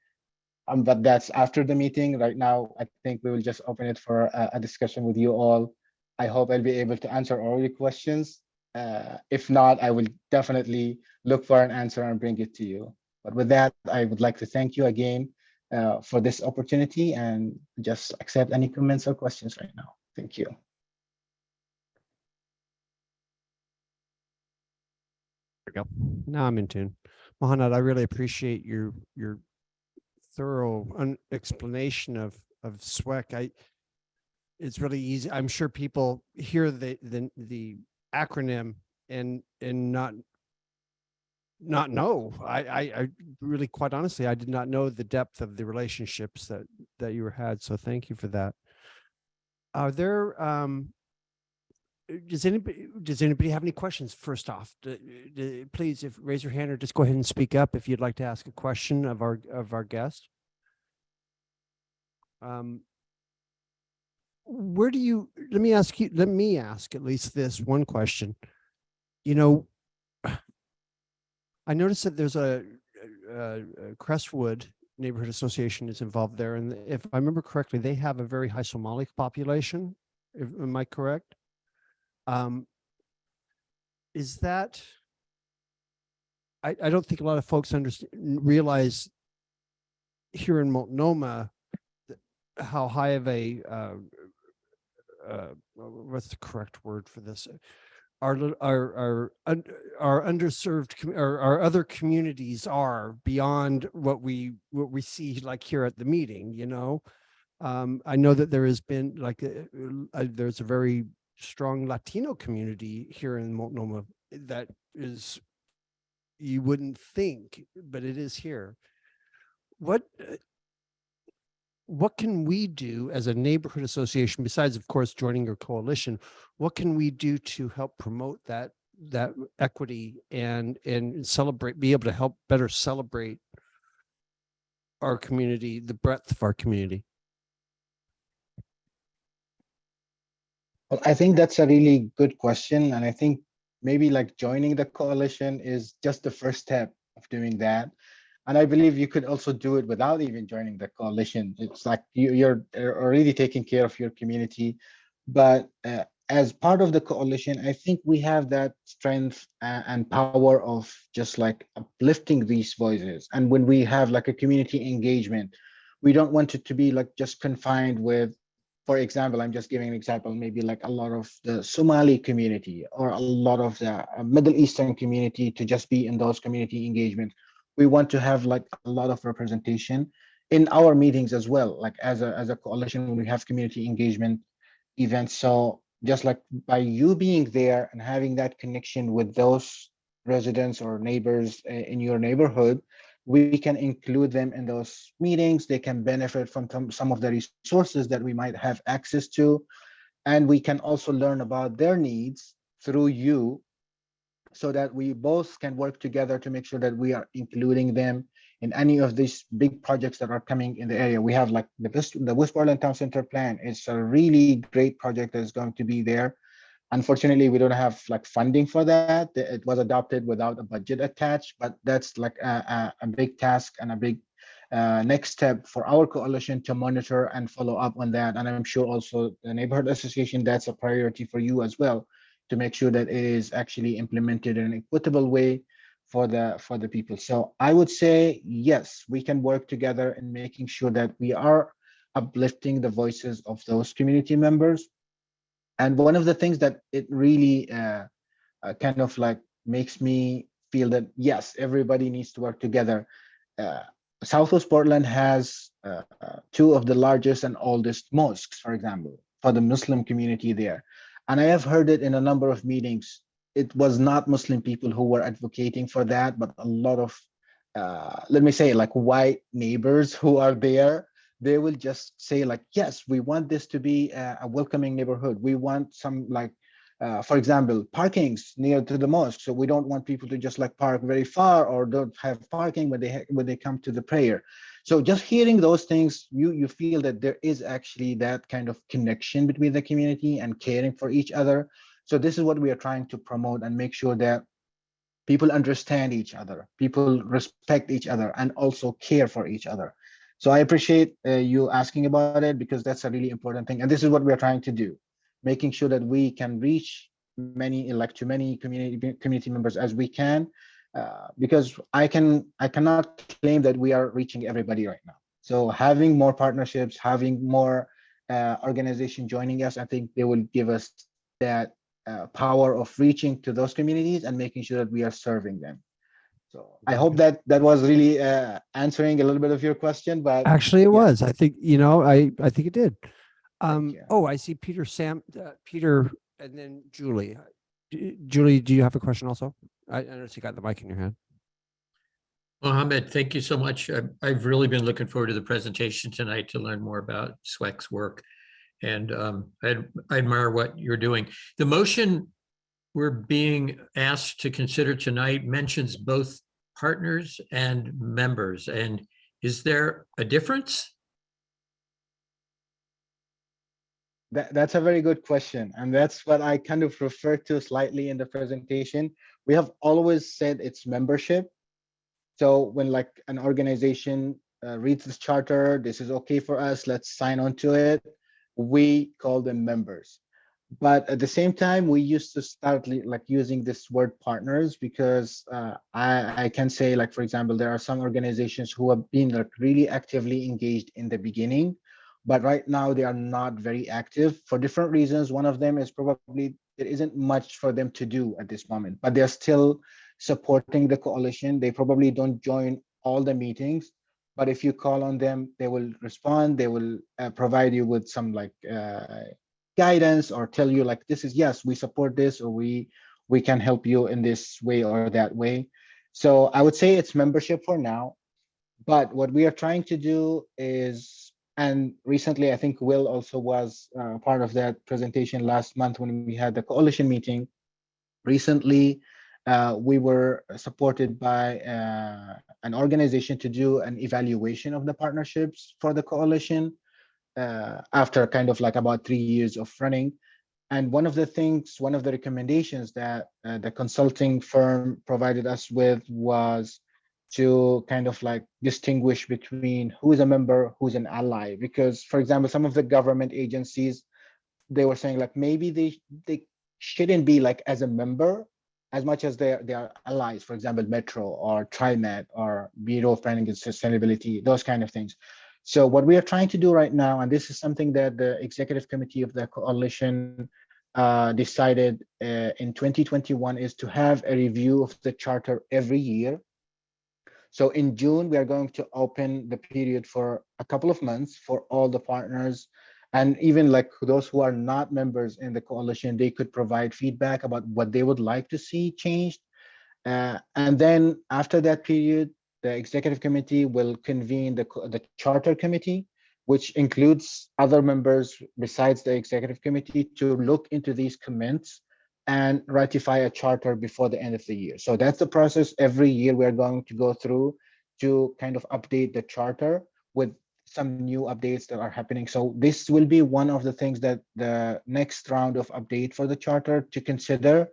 but that's after the meeting. Right now, I think we will just open it for a discussion with you all. I hope I'll be able to answer all your questions. If not, I will definitely look for an answer and bring it to you. But with that, I would like to thank you again for this opportunity and just accept any comments or questions right now. Thank you. There we go. Now I'm in tune. Mohanad, I really appreciate your thorough explanation of SWEC. It's really easy. I'm sure people hear the acronym and not know. I really, quite honestly, I did not know the depth of the relationships that you had. So thank you for that. Are there does anybody have any questions? First off, please, if raise your hand or just go ahead and speak up if you'd like to ask a question of our guest. Where do you? Let me ask at least this one question. You know, I noticed that there's a Crestwood Neighborhood Association is involved there, and if I remember correctly, they have a very high Somali population. Am I correct? Is that, I don't think a lot of folks realize here in Multnomah how high of a, what's the correct word for this? Our underserved, our other communities are beyond what we see like here at the meeting, you know? I know that there has been like, there's a very strong Latino community here in Multnomah that is, you wouldn't think, but it is here. What can we do as a neighborhood association, besides of course joining your coalition? What can we do to help promote that equity and celebrate, be able to help better celebrate our community, the breadth of our community? Well, I think that's a really good question. And I think maybe like joining the coalition is just the first step of doing that. And I believe you could also do it without even joining the coalition. It's like you're already taking care of your community. But as part of the coalition, I think we have that strength and power of just like uplifting these voices. And when we have like a community engagement, we don't want it to be like just confined with, for example, I'm just giving an example, maybe like a lot of the Somali community or a lot of the Middle Eastern community to just be in those community engagements. We want to have like a lot of representation in our meetings as well, like as a coalition when we have community engagement events. So just like by you being there and having that connection with those residents or neighbors in your neighborhood, we can include them in those meetings. They can benefit from some of the resources that we might have access to. And we can also learn about their needs through you so that we both can work together to make sure that we are including them in any of these big projects that are coming in the area. We have like the West Portland Town Center plan. It's a really great project that is going to be there. Unfortunately, we don't have like funding for that. It was adopted without a budget attached, but that's like a big task and a big next step for our coalition to monitor and follow up on that. And I'm sure also the neighborhood association, that's a priority for you as well, to make sure that it is actually implemented in an equitable way for the people. So I would say, yes, we can work together in making sure that we are uplifting the voices of those community members. And one of the things that it really kind of like makes me feel that, yes, everybody needs to work together. Southwest Portland has two of the largest and oldest mosques, for example, for the Muslim community there. And I have heard it in a number of meetings. It was not Muslim people who were advocating for that, but a lot of, let me say, like white neighbors who are there. They will just say like, yes, we want this to be a welcoming neighborhood. We want some like, for example, parkings near to the mosque. So we don't want people to just like park very far or don't have parking when they come to the prayer. So just hearing those things, you feel that there is actually that kind of connection between the community and caring for each other. So this is what we are trying to promote and make sure that people understand each other, people respect each other, and also care for each other. So I appreciate you asking about it, because that's a really important thing. And this is what we're trying to do, making sure that we can reach many, like to many community members as we can, because I cannot claim that we are reaching everybody right now. So having more partnerships, having more organization joining us, I think they will give us that power of reaching to those communities and making sure that we are serving them. So I hope that was really answering a little bit of your question, but Actually, it yeah. was. I think, I think it did. you. Oh, I see Peter, Peter, and then Julie. Julie, do you have a question also? I noticed you got the mic in your hand. Mohammed, thank you so much. I've really been looking forward to the presentation tonight to learn more about SWEC's work. And I admire what you're doing. The motion we're being asked to consider tonight mentions both partners and members. And is there a difference? That's a very good question. And that's what I kind of referred to slightly in the presentation. We have always said it's membership. So when like an organization reads this charter, this is okay for us, let's sign on to it, we call them members. But at the same time, we used to start like using this word partners, because I can say, like, for example, there are some organizations who have been like really actively engaged in the beginning, but right now they are not very active for different reasons. One of them is probably there isn't much for them to do at this moment, but they're still supporting the coalition. They probably don't join all the meetings, but if you call on them, they will respond. They will provide you with some like guidance, or tell you like, this is, yes, we support this, or we can help you in this way or that way. So I would say it's membership for now, but what we are trying to do is, and recently I think Will also was part of that presentation last month when we had the coalition meeting. Recently we were supported by an organization to do an evaluation of the partnerships for the coalition after kind of like about 3 years of running. And one of the recommendations that the consulting firm provided us with was to kind of like distinguish between who is a member, who's an ally. Because, for example, some of the government agencies, they were saying like maybe they shouldn't be like as a member as much as they are allies. For example, Metro or TriMet or Bureau of Planning and Sustainability, those kind of things. So what we are trying to do right now, and this is something that the executive committee of the coalition decided in 2021, is to have a review of the charter every year. So in June, we are going to open the period for a couple of months for all the partners, and even like those who are not members in the coalition, they could provide feedback about what they would like to see changed. And then after that period, the executive committee will convene the charter committee, which includes other members besides the executive committee, to look into these comments and ratify a charter before the end of the year. So that's the process every year we're going to go through to kind of update the charter with some new updates that are happening. So this will be one of the things that the next round of update for the charter to consider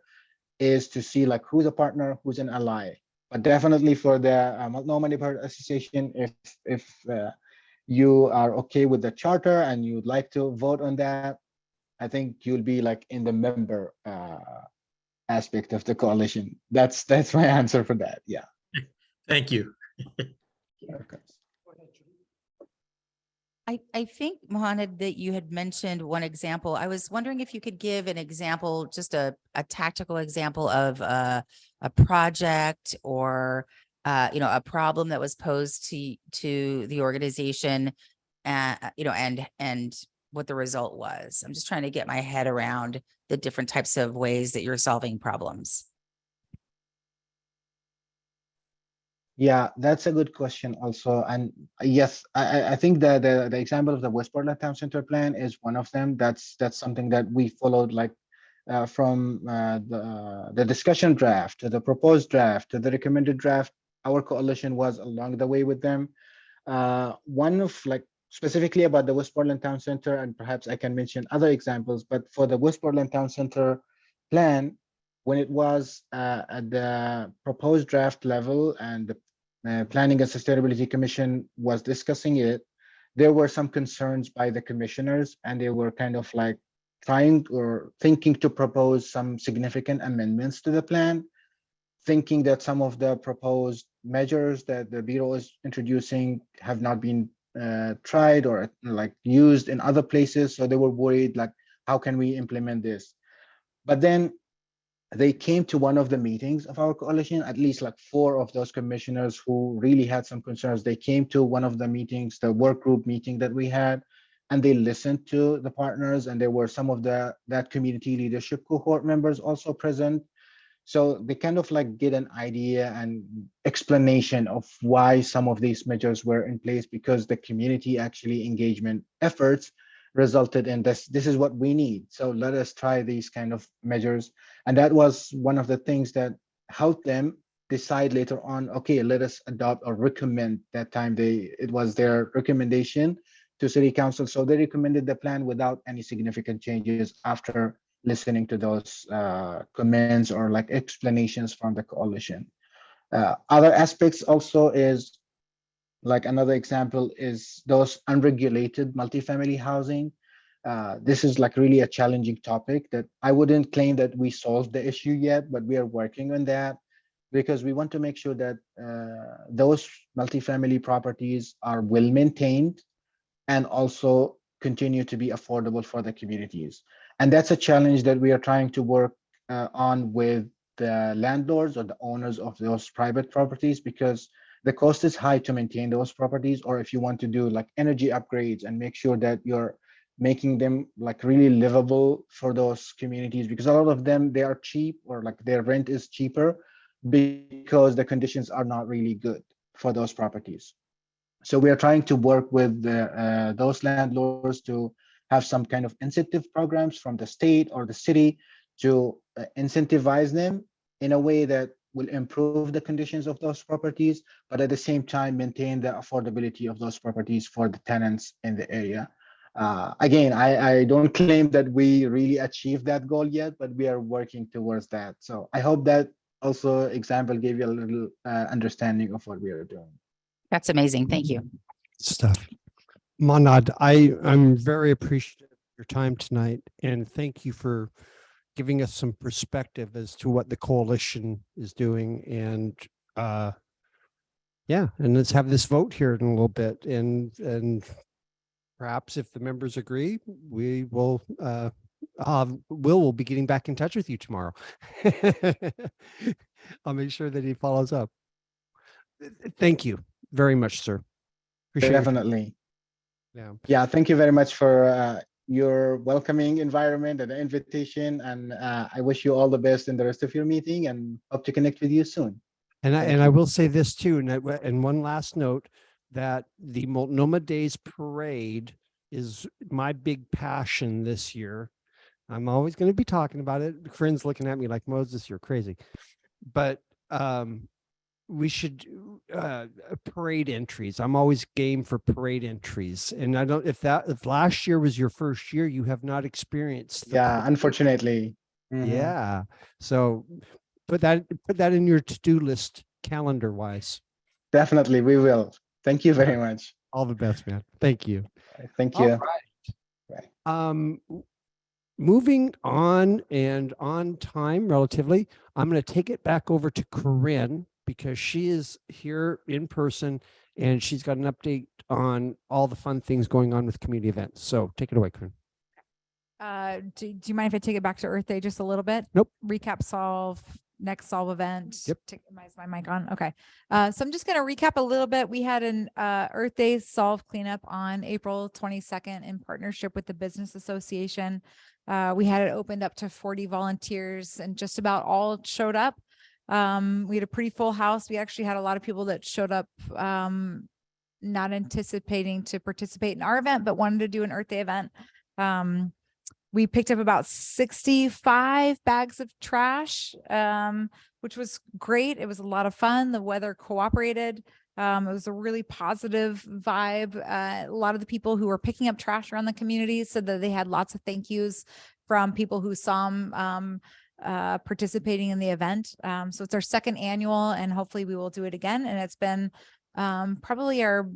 is to see like who's a partner, who's an ally. But definitely for the Multnomah Neighborhood Association, if you are okay with the charter and you'd like to vote on that, I think you'll be like in the member aspect of the coalition. That's my answer for that. Yeah. Thank you. Okay. I think, Mohamed, that you had mentioned one example. I was wondering if you could give an example, just a tactical example of a project or a problem that was posed to the organization, and what the result was. I'm just trying to get my head around the different types of ways that you're solving problems. Yeah, that's a good question also. And yes, I think the example of the West Portland Town Center plan is one of them. That's something that we followed like from the discussion draft to the proposed draft to the recommended draft. Our coalition was along the way with them. One of like specifically about the West Portland Town Center, and perhaps I can mention other examples, but for the West Portland Town Center plan, when it was at the proposed draft level and the Planning and Sustainability Commission was discussing it, there were some concerns by the commissioners, and they were kind of like trying or thinking to propose some significant amendments to the plan, thinking that some of the proposed measures that the Bureau is introducing have not been tried or like used in other places. So they were worried, like, how can we implement this? But then they came to one of the meetings of our coalition, at least like 4 of those commissioners who really had some concerns. They came to one of the meetings, the work group meeting that we had, and they listened to the partners, and there were some of that community leadership cohort members also present. So they kind of like get an idea and explanation of why some of these measures were in place, because the community actually engagement efforts resulted in this is what we need, so let us try these kind of measures. And that was one of the things that helped them decide later on, okay, let us adopt or recommend. That time it was their recommendation to city council, so they recommended the plan without any significant changes after listening to those comments or like explanations from the coalition. Other aspects also is, like another example is those unregulated multifamily housing. This is like really a challenging topic that I wouldn't claim that we solved the issue yet, but we are working on that because we want to make sure that those multifamily properties are well maintained and also continue to be affordable for the communities. And that's a challenge that we are trying to work on with the landlords or the owners of those private properties, because the cost is high to maintain those properties. Or if you want to do like energy upgrades and make sure that you're making them like really livable for those communities, because a lot of them, they are cheap or like their rent is cheaper because the conditions are not really good for those properties. So we are trying to work with those landlords to have some kind of incentive programs from the state or the city to incentivize them in a way that will improve the conditions of those properties, but at the same time maintain the affordability of those properties for the tenants in the area. Again, I don't claim that we really achieved that goal yet, but we are working towards that. So I hope that also example gave you a little understanding of what we are doing. That's amazing. Thank you. Stuff. Manad, I'm very appreciative of your time tonight, and thank you for giving us some perspective as to what the coalition is doing. And yeah, and let's have this vote here in a little bit. And perhaps if the members agree, we will we'll be getting back in touch with you tomorrow. I'll make sure that he follows up. Thank you very much, sir. Appreciate your time. Definitely. Yeah. Thank you very much for your welcoming environment and the invitation. And I wish you all the best in the rest of your meeting and hope to connect with you soon. And I will say this too, and one last note, that the Multnomah Days Parade is my big passion this year. I'm always going to be talking about it. Friends looking at me like, Moses, you're crazy. But we should parade entries. I'm always game for parade entries. And I don't, if last year was your first year, you have not experienced. the Yeah, parade. unfortunately. Mhm. Yeah. So put that in your to-do list calendar wise. Definitely, we will. Thank you very much. All the best, man. Thank you. Thank All you. right. Moving on and on time relatively, I'm going to take it back over to Corinne because she is here in person and she's got an update on all the fun things going on with community events. So take it away, Corinne. Do you mind if I take it back to Earth Day just a little bit? Nope. Recap Solve, next Solve event. Yep. Is my mic on? Okay. So I'm just going to recap a little bit. We had an Earth Day Solve cleanup on April 22nd in partnership with the Business Association. We had it opened up to 40 volunteers and just about all showed up. We had a pretty full house. We actually had a lot of people that showed up not anticipating to participate in our event, but wanted to do an Earth Day event. We picked up about 65 bags of trash, which was great. It was a lot of fun. The weather cooperated. It was a really positive vibe. A lot of the people who were picking up trash around the community said that they had lots of thank yous from people who saw them participating in the event. So it's our second annual and hopefully we will do it again. And it's been probably our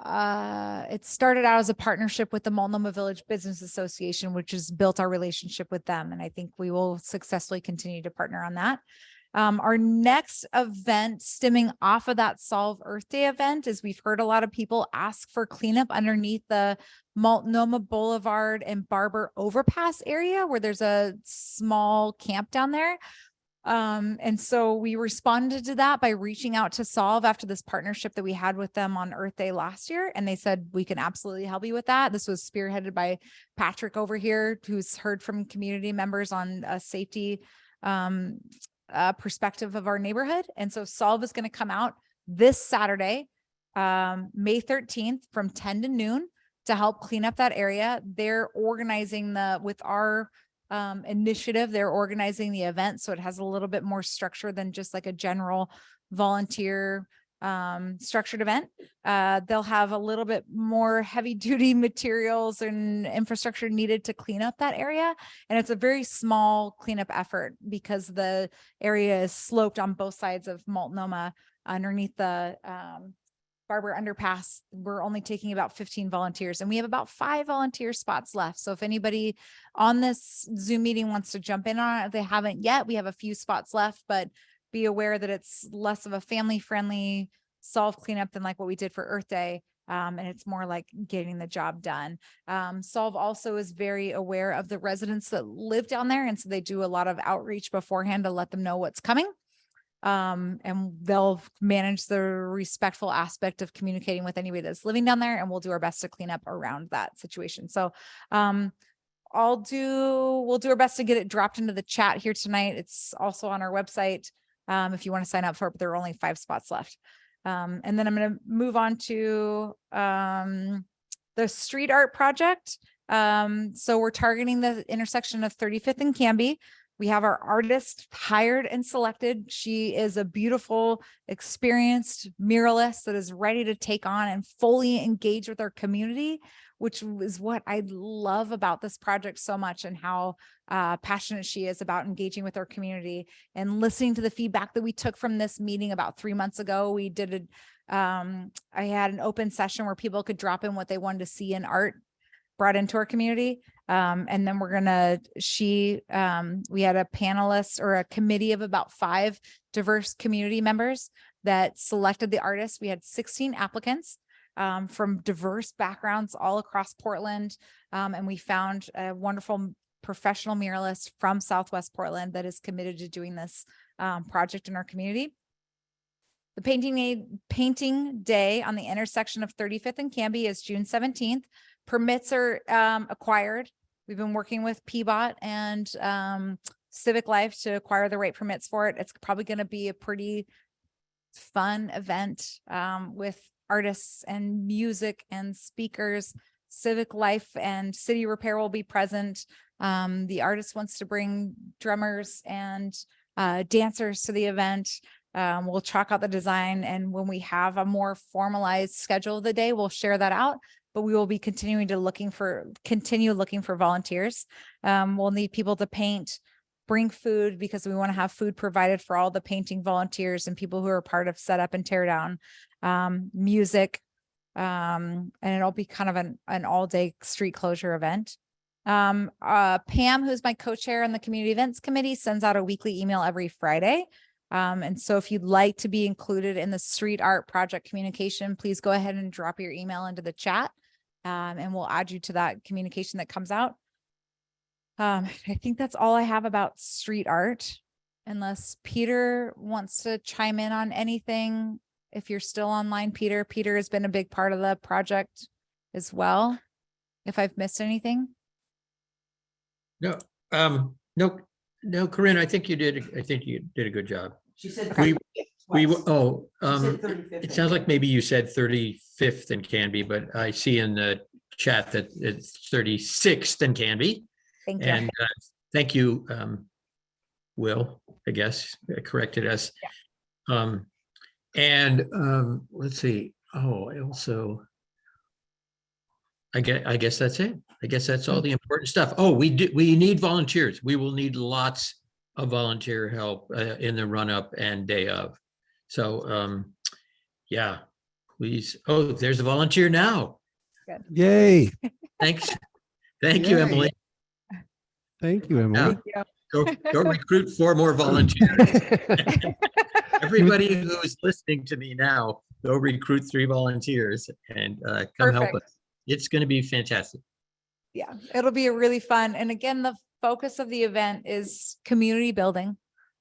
it started out as a partnership with the Multnomah Village Business Association, which has built our relationship with them. And I think we will successfully continue to partner on that. Our next event stemming off of that Solve Earth Day event is we've heard a lot of people ask for cleanup underneath the Multnomah Boulevard and Barber overpass area where there's a small camp down there. And so we responded to that by reaching out to Solve after this partnership that we had with them on Earth Day last year. And they said, we can absolutely help you with that. This was spearheaded by Patrick over here, who's heard from community members on a safety perspective of our neighborhood. And so Solve is going to come out this Saturday, May 13th from 10 to noon to help clean up that area. They're organizing with our initiative, they're organizing the event. So it has a little bit more structure than just like a general volunteer structured event. They'll have a little bit more heavy duty materials and infrastructure needed to clean up that area. And it's a very small cleanup effort because the area is sloped on both sides of Multnomah underneath the Barber Underpass. We're only taking about 15 volunteers and we have about 5 volunteer spots left. So if anybody on this Zoom meeting wants to jump in on it, if they haven't yet, we have a few spots left, but be aware that it's less of a family friendly Solve cleanup than like what we did for Earth Day. And it's more like getting the job done. Solve also is very aware of the residents that live down there. And so they do a lot of outreach beforehand to let them know what's coming. And they'll manage the respectful aspect of communicating with anybody that's living down there, and we'll do our best to clean up around that situation. So, we'll do our best to get it dropped into the chat here tonight. It's also on our website. If you want to sign up for it, but there are only 5 spots left. And then I'm going to move on to, the street art project. So we're targeting the intersection of 35th and Canby. We have our artist hired and selected. She is a beautiful, experienced muralist that is ready to take on and fully engage with our community, which is what I love about this project so much, and how passionate she is about engaging with our community and listening to the feedback that we took from this meeting about 3 months ago. We did I had an open session where people could drop in what they wanted to see in art brought into our community. And then we had a panelist or a committee of about 5 diverse community members that selected the artists. We had 16 applicants from diverse backgrounds all across Portland. And we found a wonderful professional muralist from Southwest Portland that is committed to doing this project in our community. The painting day on the intersection of 35th and Canby is June 17th. Permits are acquired. We've been working with PBOT and Civic Life to acquire the right permits for it. It's probably going to be a pretty fun event with artists and music and speakers. Civic Life and City Repair will be present. The artist wants to bring drummers and dancers to the event. We'll chalk out the design, and when we have a more formalized schedule of the day, we'll share that out. But we will be continuing to continue looking for volunteers. We'll need people to paint, bring food, because we want to have food provided for all the painting volunteers and people who are part of setup and tear down, music. And it'll be kind of an all-day street closure event. Pam, who's my co-chair on the community events committee, sends out a weekly email every Friday. And so if you'd like to be included in the street art project communication, please go ahead and drop your email into the chat. And we'll add you to that communication that comes out. I think that's all I have about street art, unless Peter wants to chime in on anything. If you're still online, Peter has been a big part of the project as well. If I've missed anything. No, no, Corinne, I think you did a good job. She said. It sounds like maybe you said 35th in Canby, but I see in the chat that it's 36th in Canby. Thank you. And thank you, Will, I guess, corrected us. Yeah. Let's see. I guess that's it. I guess that's all the important stuff. Oh, we need volunteers. We will need lots of volunteer help in the run up and day of. So, yeah, please. Oh, there's a volunteer now. Good. Yay. Thanks. Thank you, Yay. Emily. Thank you, Emily. Yeah. Go recruit 4 more volunteers. Everybody who's listening to me now, go recruit 3 volunteers and come help Perfect. us. It's going to be fantastic. Yeah, it'll be a really fun. And again, the focus of the event is community building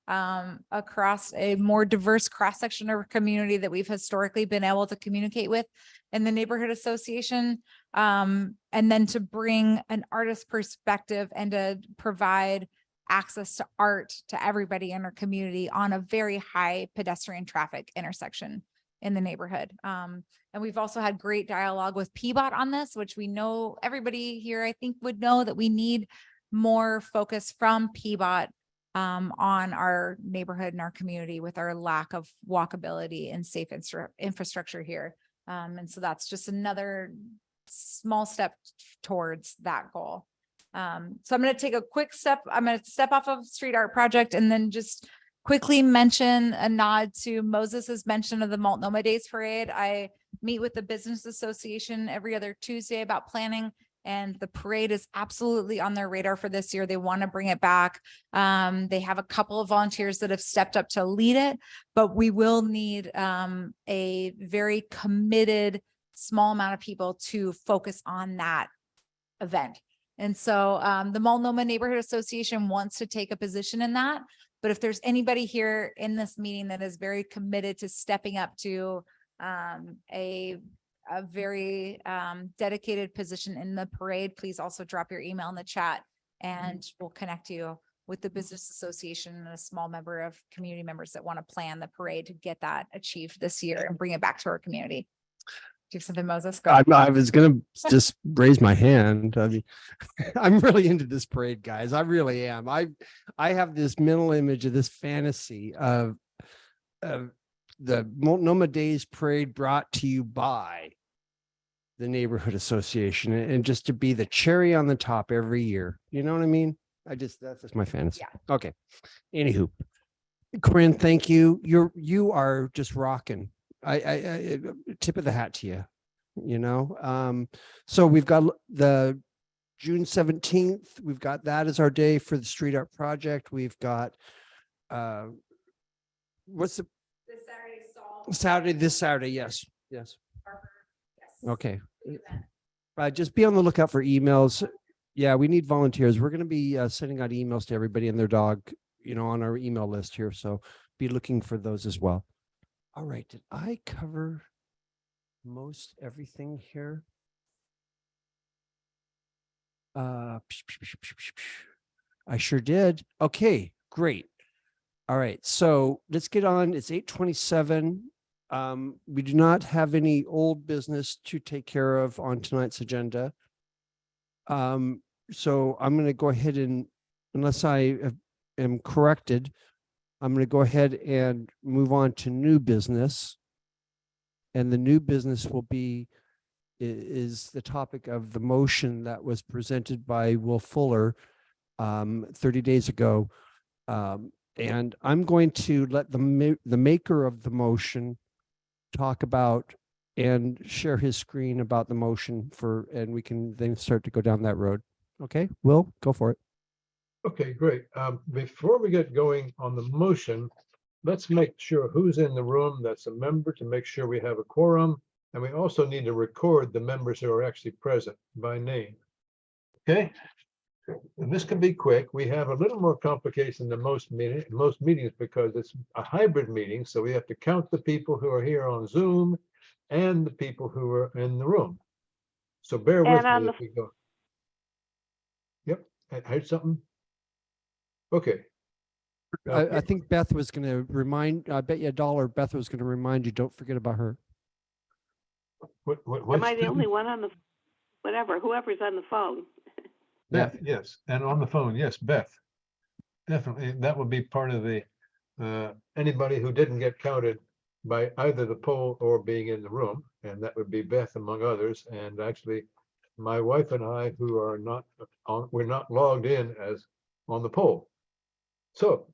across a more diverse cross-section of our community that we've historically been able to communicate with in the neighborhood association. And then to bring an artist perspective and to provide access to art to everybody in our community on a very high pedestrian traffic intersection in the neighborhood. And we've also had great dialogue with PBOT on this, which we know everybody here, I think, would know that we need more focus from PBOT on our neighborhood and our community with our lack of walkability and safe infrastructure here. And so that's just another small step towards that goal. So I'm going to take a quick step. I'm going to step off of street art project and then just quickly mention a nod to Moses's mention of the Multnomah Days Parade. I meet with the Business Association every other Tuesday about planning, and the parade is absolutely on their radar for this year. They want to bring it back. They have a couple of volunteers that have stepped up to lead it, but we will need a very committed small amount of people to focus on that event. And so the Multnomah Neighborhood Association wants to take a position in that. But if there's anybody here in this meeting that is very committed to stepping up to a very dedicated position in the parade, please also drop your email in the chat and we'll connect you with the Business Association and a small member of community members that want to plan the parade to get that achieved this year and bring it back to our community. Do you have something, Moses? Go. I was going to just raise my hand. I mean, I'm really into this parade, guys. I really am. I have this mental image of this fantasy of the Multnomah Days Parade brought to you by the neighborhood association, and just to be the cherry on the top every year. You know what I mean? That's just my fantasy. Yeah. Okay. Anywho, Corinne, thank you. You are just rocking. I tip of the hat to you, you know. So we've got the June 17th. We've got that as our day for the street art project. We've got what's the this Saturday. Yes. Okay. Just be on the lookout for emails. Yeah, we need volunteers. We're going to be sending out emails to everybody and their dog, you know, on our email list here. So be looking for those as well. All right. Did I cover most everything here? I sure did. Okay, great. All right. So let's get on. It's 8:27. We do not have any old business to take care of on tonight's agenda. So I'm going to go ahead and, unless I am corrected, I'm going to go ahead and move on to new business. And the new business will be, is the topic of the motion that was presented by Will Fuller 30 days ago. And I'm going to let the maker of the motion talk about and share his screen about the motion and we can then start to go down that road. Okay, Will, go for it. Okay, great. Before we get going on the motion, let's make sure who's in the room that's a member to make sure we have a quorum. And we also need to record the members who are actually present by name. Okay? And this can be quick. We have a little more complication than most meetings because it's a hybrid meeting. So we have to count the people who are here on Zoom and the people who are in the room. So bear with me if we go. Yep, I heard something. Okay. I think Beth was going to I bet you $1, Beth was going to remind you, don't forget about her. Am I the only one on the, whoever's on the phone? Beth, yes. And on the phone, yes, Beth. Definitely. That would be part of the, anybody who didn't get counted by either the poll or being in the room. And that would be Beth among others. And actually, my wife and I, who are not on, we're not logged in as on the poll. So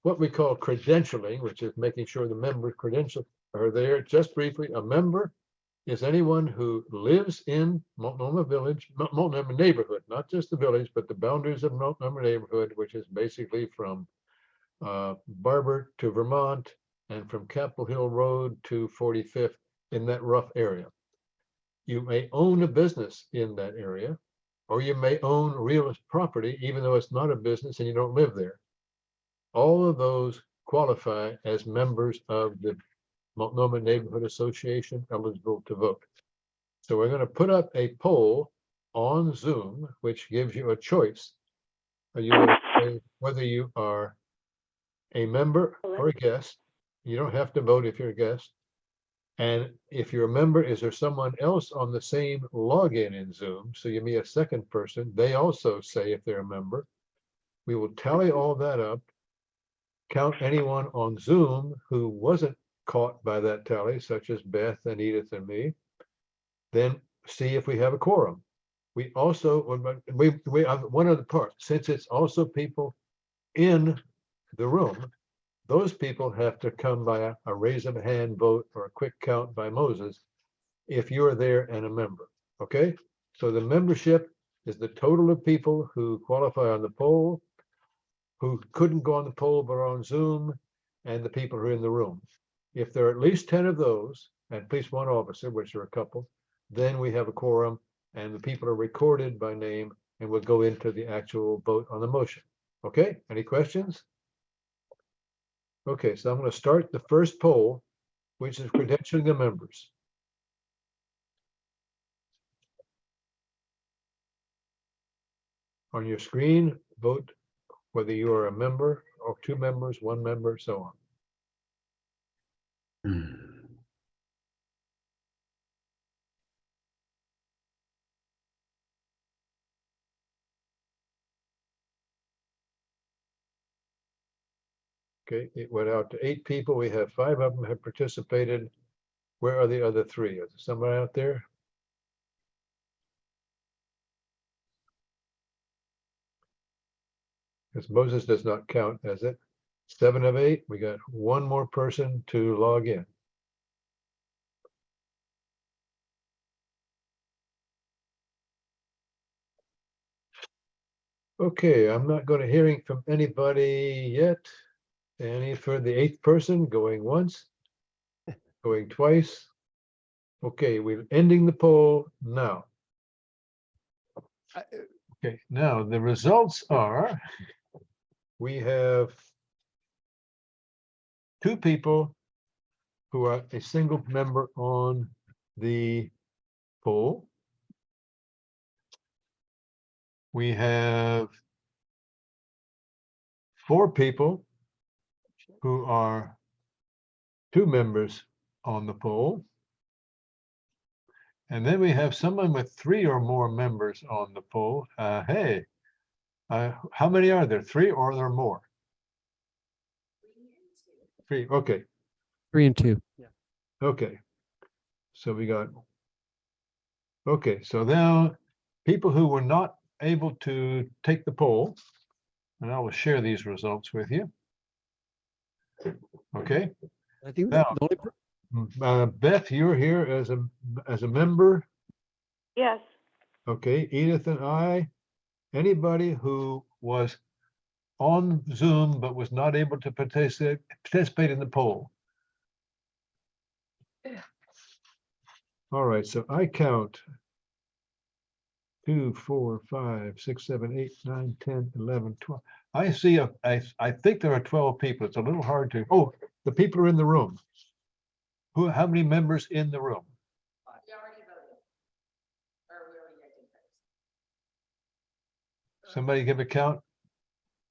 what we call credentialing, which is making sure the member credentials are there. Just briefly, a member is anyone who lives in Multnomah Village, Multnomah neighborhood, not just the village, but the boundaries of Multnomah neighborhood, which is basically from Barber to Vermont and from Capitol Hill Road to 45th, in that rough area. You may own a business in that area, or you may own real property, even though it's not a business and you don't live there. All of those qualify as members of the Multnomah Neighborhood Association eligible to vote. So we're going to put up a poll on Zoom, which gives you a choice. You will say whether you are a member or a guest. You don't have to vote if you're a guest. And if you're a member, is there someone else on the same login in Zoom? So you meet a second person. They also say if they're a member. We will tally all that up, count anyone on Zoom who wasn't caught by that tally, such as Beth and Edith and me, then see if we have a quorum. We also, we have one other part, since it's also people in the room, those people have to come by a raise of a hand vote or a quick count by Moses if you are there and a member. Okay, so the membership is the total of people who qualify on the poll, who couldn't go on the poll but are on Zoom, and the people who are in the room. If there are at least 10 of those, and at least one officer, which are a couple, then we have a quorum and the people are recorded by name and we'll go into the actual vote on the motion. Okay, any questions? Okay, so I'm going to start the first poll, which is credentialing the members. On your screen, vote whether you are a member or 2 members, 1 member, so on. Okay, it went out to 8 people. We have 5 of them have participated. Where are the other 3? Is there somebody out there? Because Moses does not count as it. 7 of 8. We got 1 more person to log in. Okay, I'm not going to hearing from anybody yet. Any for the 8th person, going once, going twice. Okay, we're ending the poll now. Okay, now the results are, we have 2 people who are a single member on the poll. We have 4 people who are 2 members on the poll. And then we have someone with 3 or more members on the poll. How many are there? 3 or there more? 3, okay, 3 and 2. okay. So we got. Okay, so now people who were not able to take the poll, and I will share these results with you. Okay, I think now, the only Beth, you're here as a member. Yes. Okay, Edith and I, anybody who was on Zoom but was not able to participate in the poll. All right, so I count 2, 4, 5, 6, 7, 8, 9, 10, 11, 12. I see I think there are 12 people. It's a little hard to, oh, the people are in the room. How many members in the room? Somebody give a count.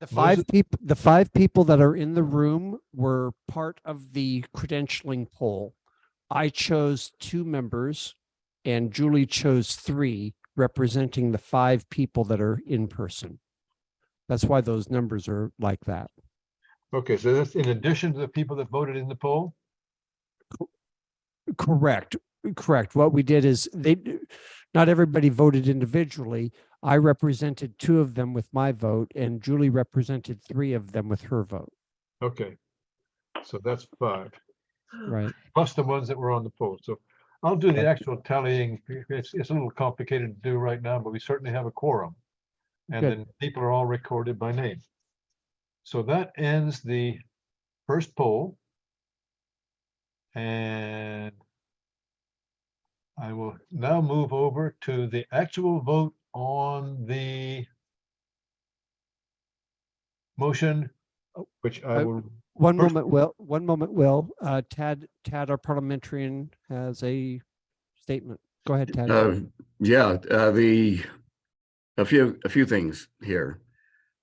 The Moses? the 5 people that are in the room were part of the credentialing poll. I chose 2 members and Julie chose 3, representing the 5 people that are in person. That's why those numbers are like that. Okay, so that's in addition to the people that voted in the poll? Correct. Correct. What we did is not everybody voted individually. I represented 2 of them with my vote and Julie represented 3 of them with her vote. Okay, so that's 5. Right. Plus the ones that were on the poll. So I'll do the actual tallying. It's a little complicated to do right now, but we certainly have a quorum. And Good. then people are all recorded by name. So that ends the first poll. And I will now move over to the actual vote on the motion, which I will. One first- moment, Will. One moment, Will. Tad, our parliamentarian, has a statement. Go ahead, Tad. Yeah, a few things here.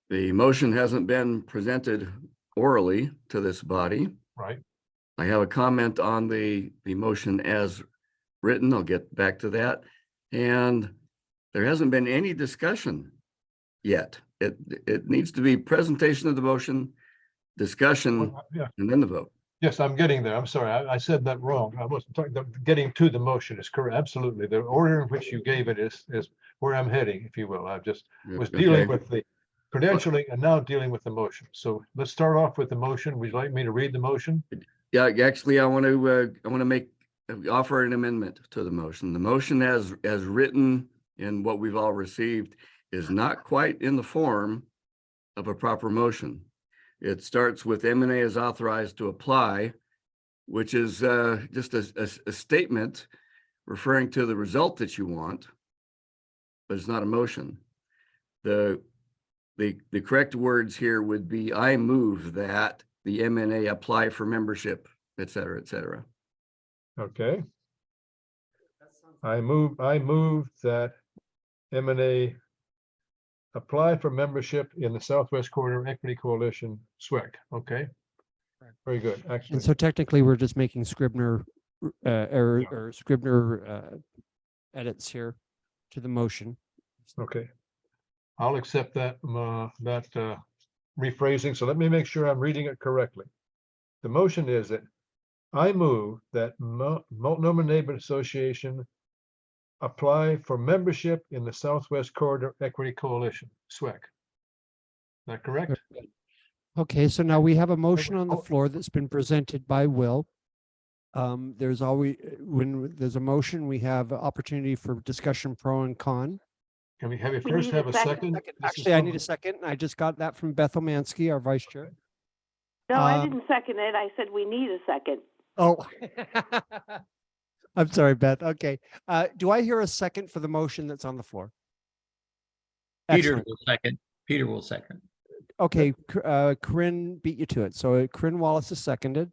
The motion hasn't been presented orally to this body. Right. I have a comment on the motion as written. I'll get back to that. And there hasn't been any discussion yet. It needs to be presentation of the motion, discussion, Yeah. and then the vote. Yes, I'm getting there. I'm sorry. I said that wrong. I wasn't talking, getting to the motion is correct. Absolutely. The order in which you gave it is where I'm heading, if you will. I just was dealing Okay. with the credentialing and now dealing with the motion. So let's start off with the motion. Would you like me to read the motion? Yeah, actually, I want to offer an amendment to the motion. The motion as written in what we've all received is not quite in the form of a proper motion. It starts with M&A is authorized to apply, which is just a statement referring to the result that you want, but it's not a motion. The correct words here would be, I move that the M&A apply for membership, et cetera, et cetera. Okay. I move that M&A apply for membership in the Southwest Corridor Equity Coalition, SWEC. Okay. Very good. Actually, And so technically, we're just making Scribner error or Scribner edits here to the motion. okay. I'll accept that rephrasing. So let me make sure I'm reading it correctly. The motion is that I move that Multnomah Neighborhood Association apply for membership in the Southwest Corridor Equity Coalition, SWEC. Is that correct? Okay, so now we have a motion on the floor that's been presented by Will. There's always, when there's a motion, we have opportunity for discussion pro and con. Can we have you We first need have a a second. second? Actually, I need a second. I just got that from Beth Omansky, our vice chair. No, I Um, didn't second it. I said we need a second. Oh, I'm sorry, Beth. Okay. Do I hear a second for the motion that's on the floor? Peter Excellent. will second. Peter will second. Okay, Corinne beat you to it. So Corinne Wallace is seconded.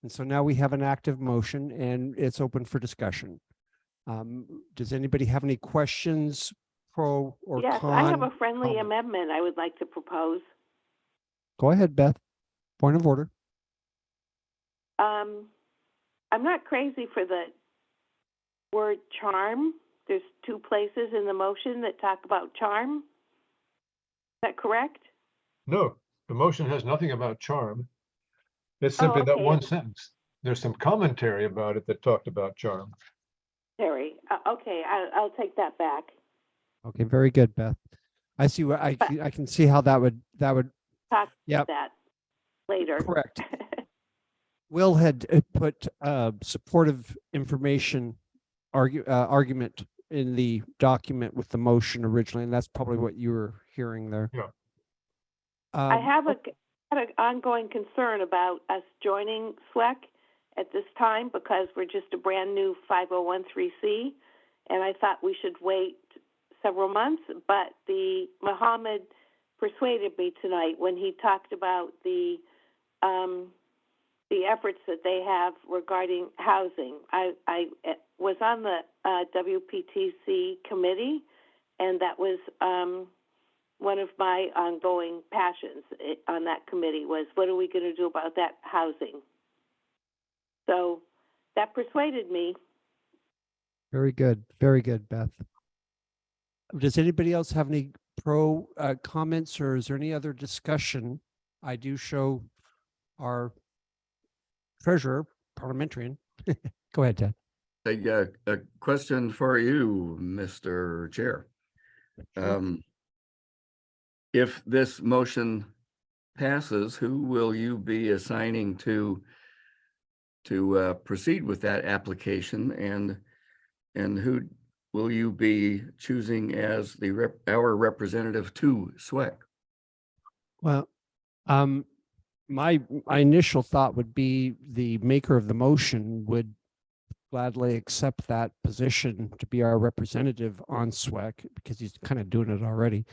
And so now we have an active motion and it's open for discussion. Does anybody have any questions, pro or Yes, con? I have a friendly comment? amendment I would like to propose. Go ahead, Beth. Point of order. I'm not crazy for the word charm. There's 2 places in the motion that talk about charm. Is that correct? No, the motion has nothing about charm. It's simply that okay. one sentence. There's some commentary about it that talked about charm. Terry, okay, I'll take that back. Okay, very good, Beth. I see what I can see how that would Talk Yep. about that later. correct. Will had put supportive information argument in the document with the motion originally, and that's probably what you were hearing there. Yeah. I had an ongoing concern about us joining SWEC at this time because we're just a brand new 501(c)(3), and I thought we should wait several months, but Mohammed persuaded me tonight when he talked about the efforts that they have regarding housing. I was on the WPTC committee, and that was one of my ongoing passions on that committee was, what are we going to do about that housing? So that persuaded me. Very good, Beth. Does anybody else have any comments, or is there any other discussion? I do show our treasurer, parliamentarian. Go ahead, Ted. A question for you, Mr. Chair. If this motion passes, who will you be assigning to proceed with that application, and who will you be choosing as our representative to SWEC? Well, my initial thought would be the maker of the motion would gladly accept that position to be our representative on SWEC because he's kind of doing it already.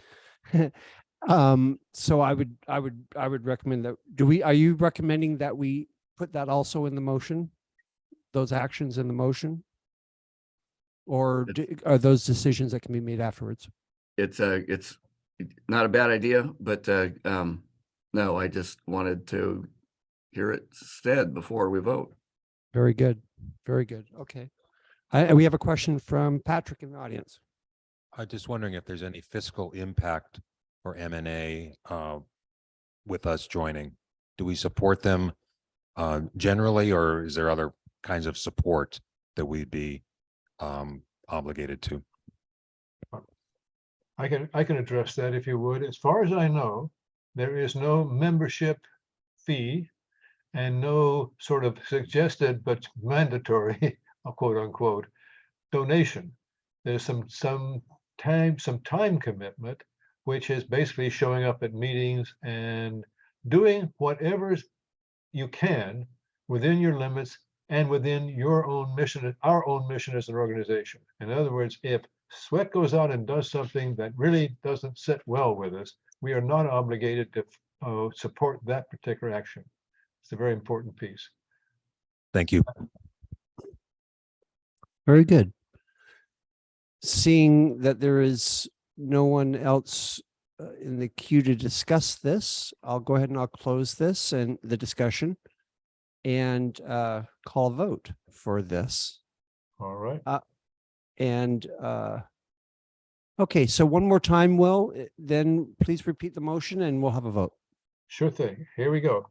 So I would recommend that. Are you recommending that we put that also in the motion, those actions in the motion? Or are those decisions that can be made afterwards? It's not a bad idea, but no, I just wanted to hear it said before we vote. Very good. Okay. We have a question from Patrick in the audience. I'm just wondering if there's any fiscal impact for M&A with us joining. Do we support them generally, or is there other kinds of support that we'd be obligated to? I can address that if you would. As far as I know, there is no membership fee and no sort of suggested but mandatory, quote unquote, donation. There's some time commitment, which is basically showing up at meetings and doing whatever you can within your limits and within your own mission, our own mission as an organization. In other words, if SWEC goes out and does something that really doesn't sit well with us, we are not obligated to support that particular action. It's a very important piece. Thank you. Very good. Seeing that there is no one else in the queue to discuss this, I'll go ahead and I'll close this and the discussion and call a vote for this. All right. Okay, so one more time, Will, then please repeat the motion and we'll have a vote. Sure thing. Here we go.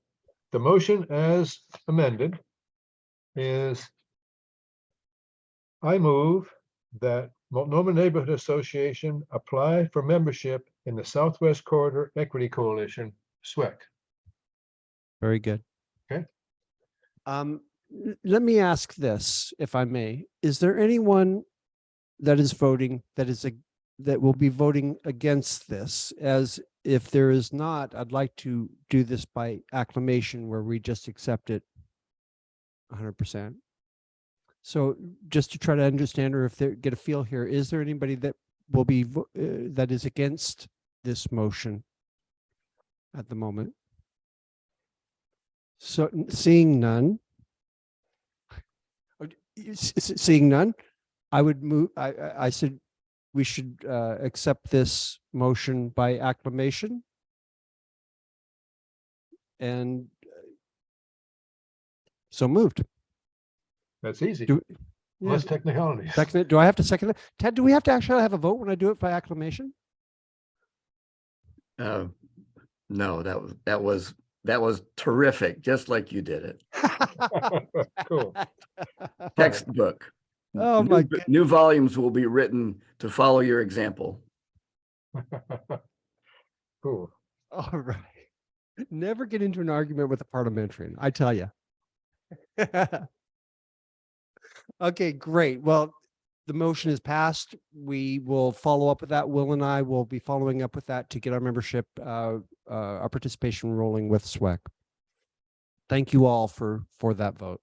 The motion as amended is I move that Multnomah Neighborhood Association apply for membership in the Southwest Corridor Equity Coalition, SWEC. Very good. Okay. Let me ask this, if I may. Is there anyone that is voting that will be voting against this? As if there is not, I'd like to do this by acclamation where we just accept it 100%. So just to try to understand, or if they get a feel here, is there anybody that will be that is against this motion at the moment? So seeing none, I would move. I said we should accept this motion by acclamation, and so moved. That's easy. Yeah. Less technicalities. Second it. Do I have to second it? Ted, do we have to actually have a vote when I do it by acclamation? No, that was That was terrific, just like you did it. Cool. Textbook. Oh my New volumes will be written to follow your example. Cool. All right. Never get into an argument with a parliamentarian, I tell you. Okay, great. Well, the motion is passed. We will follow up with that. Will and I will be following up with that to get our membership, our participation rolling with SWEC. Thank you all for that vote.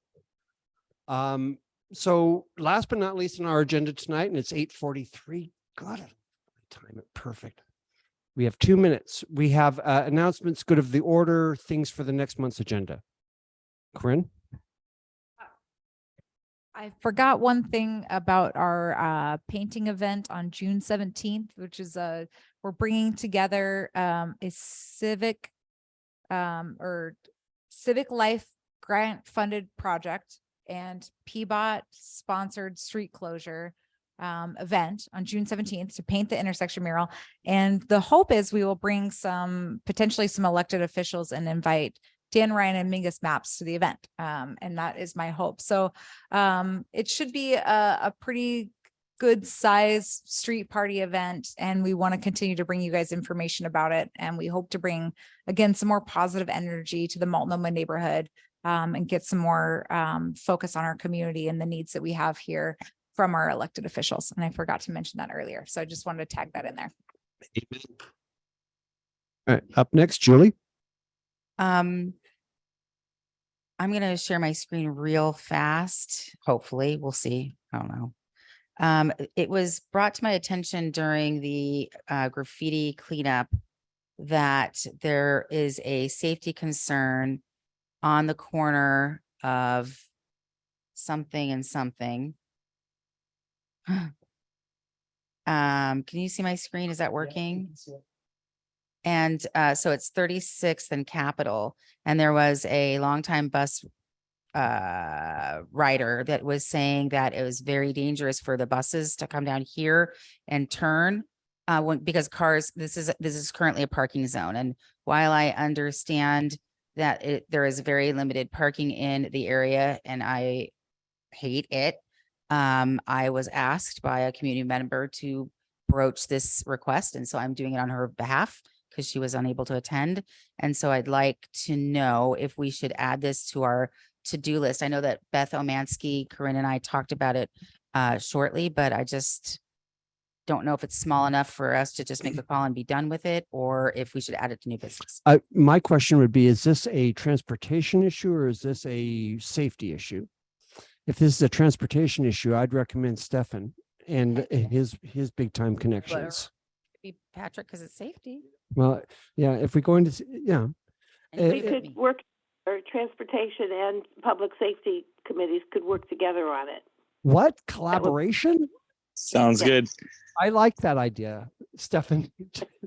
So last but not least on our agenda tonight, and it's 8:43. God, I time it perfect. We have 2 minutes. We have announcements, good of the order, things for the next month's agenda. Corinne? I forgot one thing about our painting event on June 17th, which is we're bringing together a civic life grant funded project and PBOT sponsored street closure event on June 17th to paint the intersection mural. And the hope is we will bring potentially some elected officials and invite Dan Ryan and Mingus Maps to the event. And that is my hope. So it should be a pretty good size street party event. And we want to continue to bring you guys information about it. And we hope to bring, again, some more positive energy to the Multnomah neighborhood and get some more focus on our community and the needs that we have here from our elected officials. And I forgot to mention that earlier. So I just wanted to tag that in there. All right, up next, Julie. I'm going to share my screen real fast. Hopefully, we'll see. I don't know. It was brought to my attention during the graffiti cleanup that there is a safety concern on the corner of something and something. Can you see my screen? Is that working? And so it's 36th and Capitol. And there was a longtime bus rider that was saying that it was very dangerous for the buses to come down here and turn because cars, this is currently a parking zone. And while I understand that there is very limited parking in the area and I hate it, I was asked by a community member to broach this request. And so I'm doing it on her behalf because she was unable to attend. And so I'd like to know if we should add this to our to-do list. I know that Beth Omansky, Corinne and I talked about it shortly, but I just don't know if it's small enough for us to just make the call and be done with it, or if we should add it to new business. My question would be, is this a transportation issue or is this a safety issue? If this is a transportation issue, I'd recommend Stefan and his big time connections. Be Patrick, because it's safety. Well, yeah, if we go into, yeah. We could work, or transportation and public safety committees could work together on it. What? Collaboration? Sounds good. I like that idea. Stefan.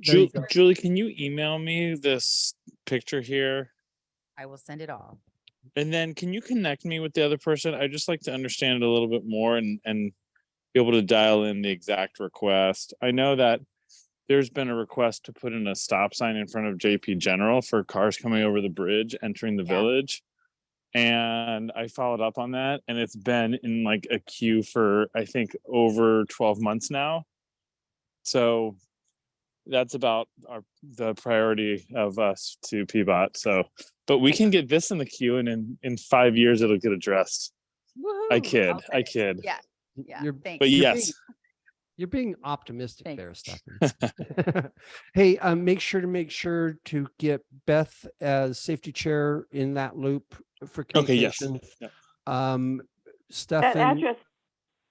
Julie, can you email me this picture here? I will send it all. And then can you connect me with the other person? I'd just like to understand it a little bit more and be able to dial in the exact request. I know that there's been a request to put in a stop sign in front of JP General for cars coming over the bridge, entering the village. And I followed up on that, and it's been in like a queue for, I think, over 12 months now. So that's about the priority of us to PBOT. So, but we can get this in the queue, and in 5 years, it'll get addressed. I kid. Yeah. Yeah. Thanks. But yes. You're being optimistic there, Stefan. Hey, make sure to get Beth as safety chair in that loop for communication. Okay, yes. Stefan. That address,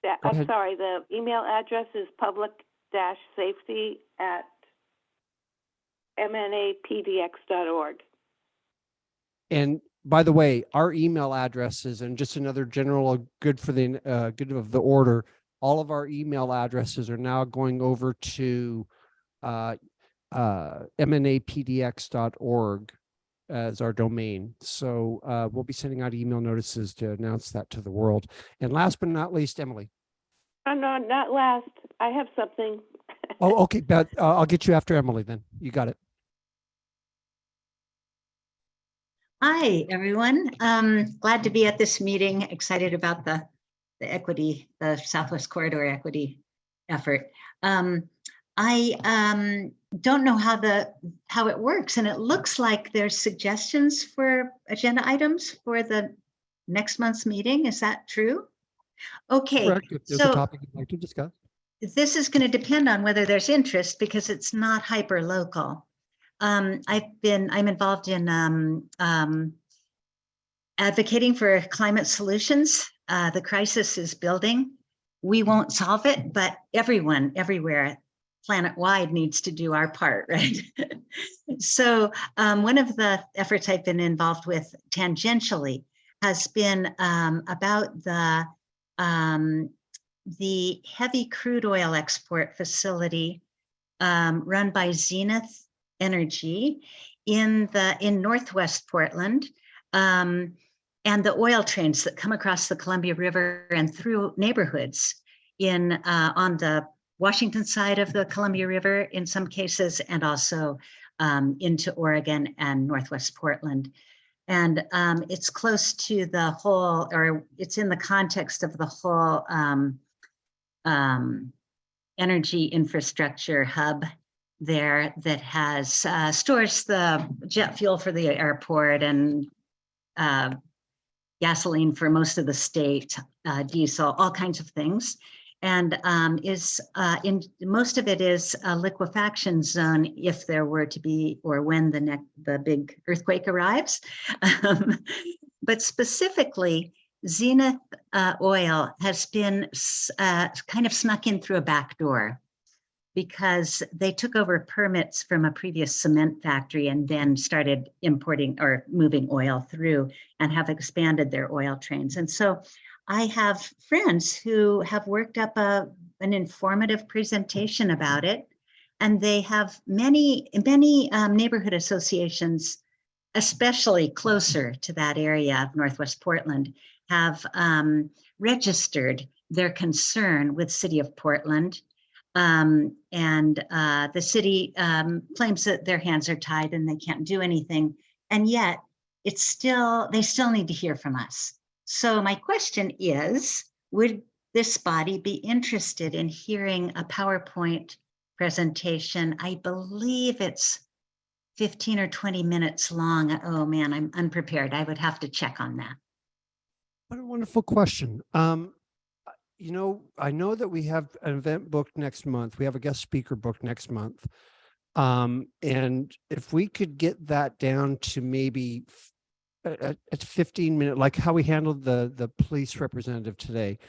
I'm ahead. sorry, the email address is public-safety@mnapdx.org. And by the way, our email addresses, and just another general good for the good of the order, all of our email addresses are now going over to mnapdx.org as our domain. So we'll be sending out email notices to announce that to the world. And last but not least, Emily. Oh, no, not last. I have something. Oh, okay, Beth, I'll get you after Emily then. You got it. Hi, everyone. Glad to be at this meeting. Excited about the equity, the Southwest Corridor equity effort. I don't know how it works, and it looks like there's suggestions for agenda items for the next month's meeting. Is that true? Okay, Correct. If there's a so topic you'd like to discuss. this is going to depend on whether there's interest because it's not hyper local. I'm involved in advocating for climate solutions. The crisis is building. We won't solve it, but everyone, everywhere, planet-wide needs to do our part, right? So one of the efforts I've been involved with tangentially has been about the heavy crude oil export facility run by Zenith Energy in Northwest Portland, and the oil trains that come across the Columbia River and through neighborhoods on the Washington side of the Columbia River in some cases, and also into Oregon and Northwest Portland. And it's close to the whole, or it's in the context of the whole energy infrastructure hub there that has stores the jet fuel for the airport and gasoline for most of the state, diesel, all kinds of things. And most of it is a liquefaction zone if there were to be, or when the big earthquake arrives. But specifically, Zenith Oil has been kind of snuck in through a back door because they took over permits from a previous cement factory and then started importing or moving oil through and have expanded their oil trains. And so I have friends who have worked up an informative presentation about it, and they have many neighborhood associations, especially closer to that area of Northwest Portland, have registered their concern with City of Portland. And the city claims that their hands are tied and they can't do anything. And yet they still need to hear from us. So my question is, would this body be interested in hearing a PowerPoint presentation? I believe it's 15 or 20 minutes long. Oh man, I'm unprepared. I would have to check on that. What a wonderful question. You know, I know that we have an event booked next month. We have a guest speaker booked next month. And if we could get that down to maybe a 15-minute, like how we handled the police representative today,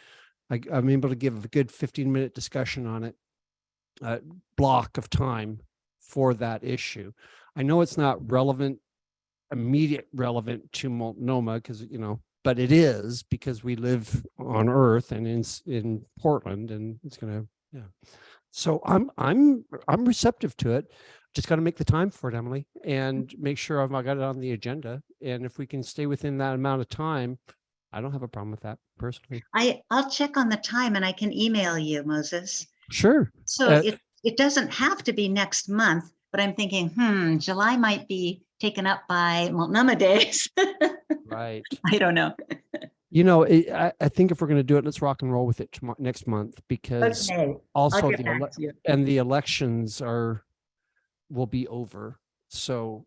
I'm able to give a good 15-minute discussion on it, block of time for that issue. I know it's not immediate relevant to Multnomah because, you know, but it is because we live on Earth and in Portland, and it's gonna, yeah. So I'm receptive to it. Just got to make the time for it, Emily, and make sure I've got it on the agenda. And if we can stay within that amount of time, I don't have a problem with that personally. I'll check on the time and I can email you, Moses. Sure. So it doesn't have to be next month, but I'm thinking, July might be taken up by Multnomah days. Right. I don't know. You know, I think if we're going to do it, let's rock and roll with it next month, because Okay. also I'll get back to you. the elections will be over. So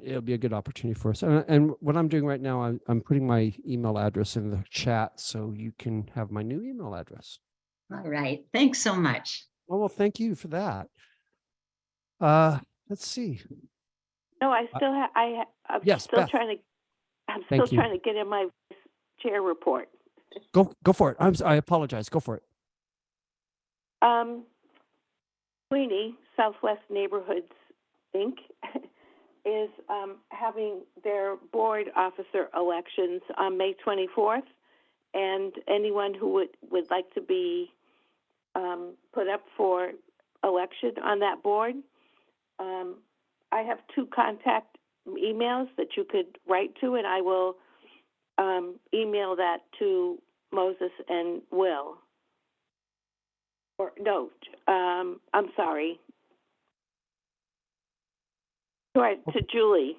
it'll be a good opportunity for us. And what I'm doing right now, I'm putting my email address in the chat so you can have my new email address. All right. Thanks so much. Oh, well, thank you for that. Let's see. No, I still have, I'm yes, still Beth. trying to Thank you. get in my chair report. Go for it. I apologize. Go for it. Sweeney, Southwest Neighborhoods, Inc., is having their board officer elections on May 24th, and anyone who would like to be put up for election on that board, I have 2 contact emails that you could write to, and I will email that to Moses and Will. Or no, I'm sorry. To Julie.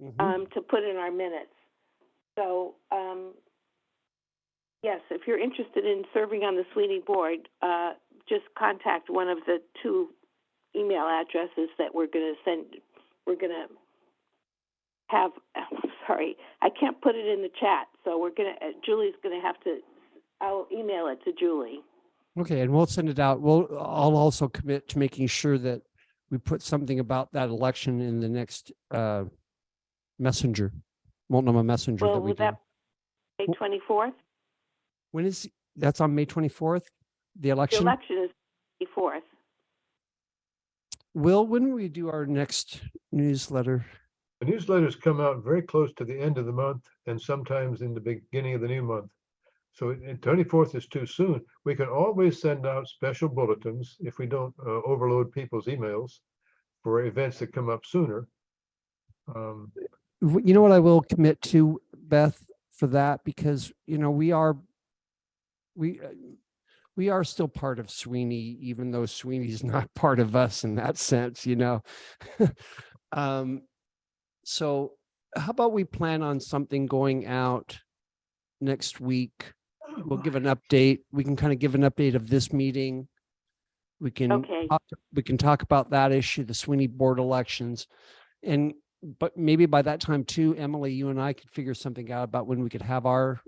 to put in our minutes. So, yes, if you're interested in serving on the Sweeney board, just contact one of the 2 email addresses that we're going to send. We're going to have, sorry, I can't put it in the chat. So we're going to, Julie's going to have to, I'll email it to Julie. Okay, and we'll send it out. I'll also commit to making sure that we put something about that election in the next messenger, Multnomah Messenger. Well, that we will that do. May 24th? When is, that's on May 24th, the The election? election is 24th. Will, when will we do our next newsletter? The newsletters come out very close to the end of the month and sometimes in the beginning of the new month. So 24th is too soon. We can always send out special bulletins if we don't overload people's emails for events that come up sooner. You know what I will commit to, Beth, for that, because, you know, we are still part of Sweeney, even though Sweeney's not part of us in that sense, you know. So how about we plan on something going out next week? We'll give an update. We can kind of give an update of this meeting. We can talk about that issue, the Sweeney board elections. But maybe by that time too, Emily, you and I could figure something out about when we could have our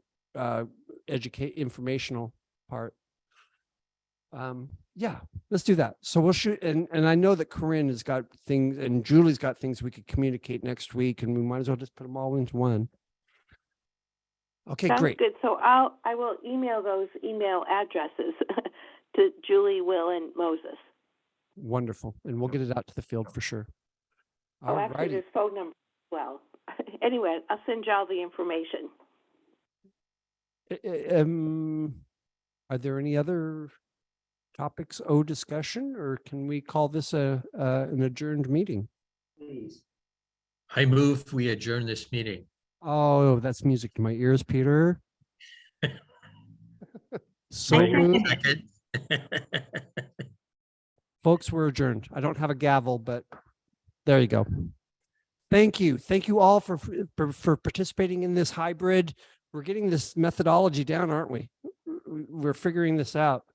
informational part. Yeah, let's do that. So we'll shoot, and I know that Corinne has got things and Julie's got things we could communicate next week, and we might as well just put them all into one. Okay, Sounds great. good. So I will email those email addresses to Julie, Will, and Moses. Wonderful. And we'll get it out to the field for sure. Oh, actually, Alrighty. there's phone number as well. Anyway, I'll send you all the information. Are there any other topics discussion, or can we call this an adjourned meeting? I move we adjourn this meeting. Oh, that's music to my ears, Peter. So moved. Second. Folks, we're adjourned. I don't have a gavel, but there you go. Thank you. Thank you all for participating in this hybrid. We're getting this methodology down, aren't we? We're figuring this out.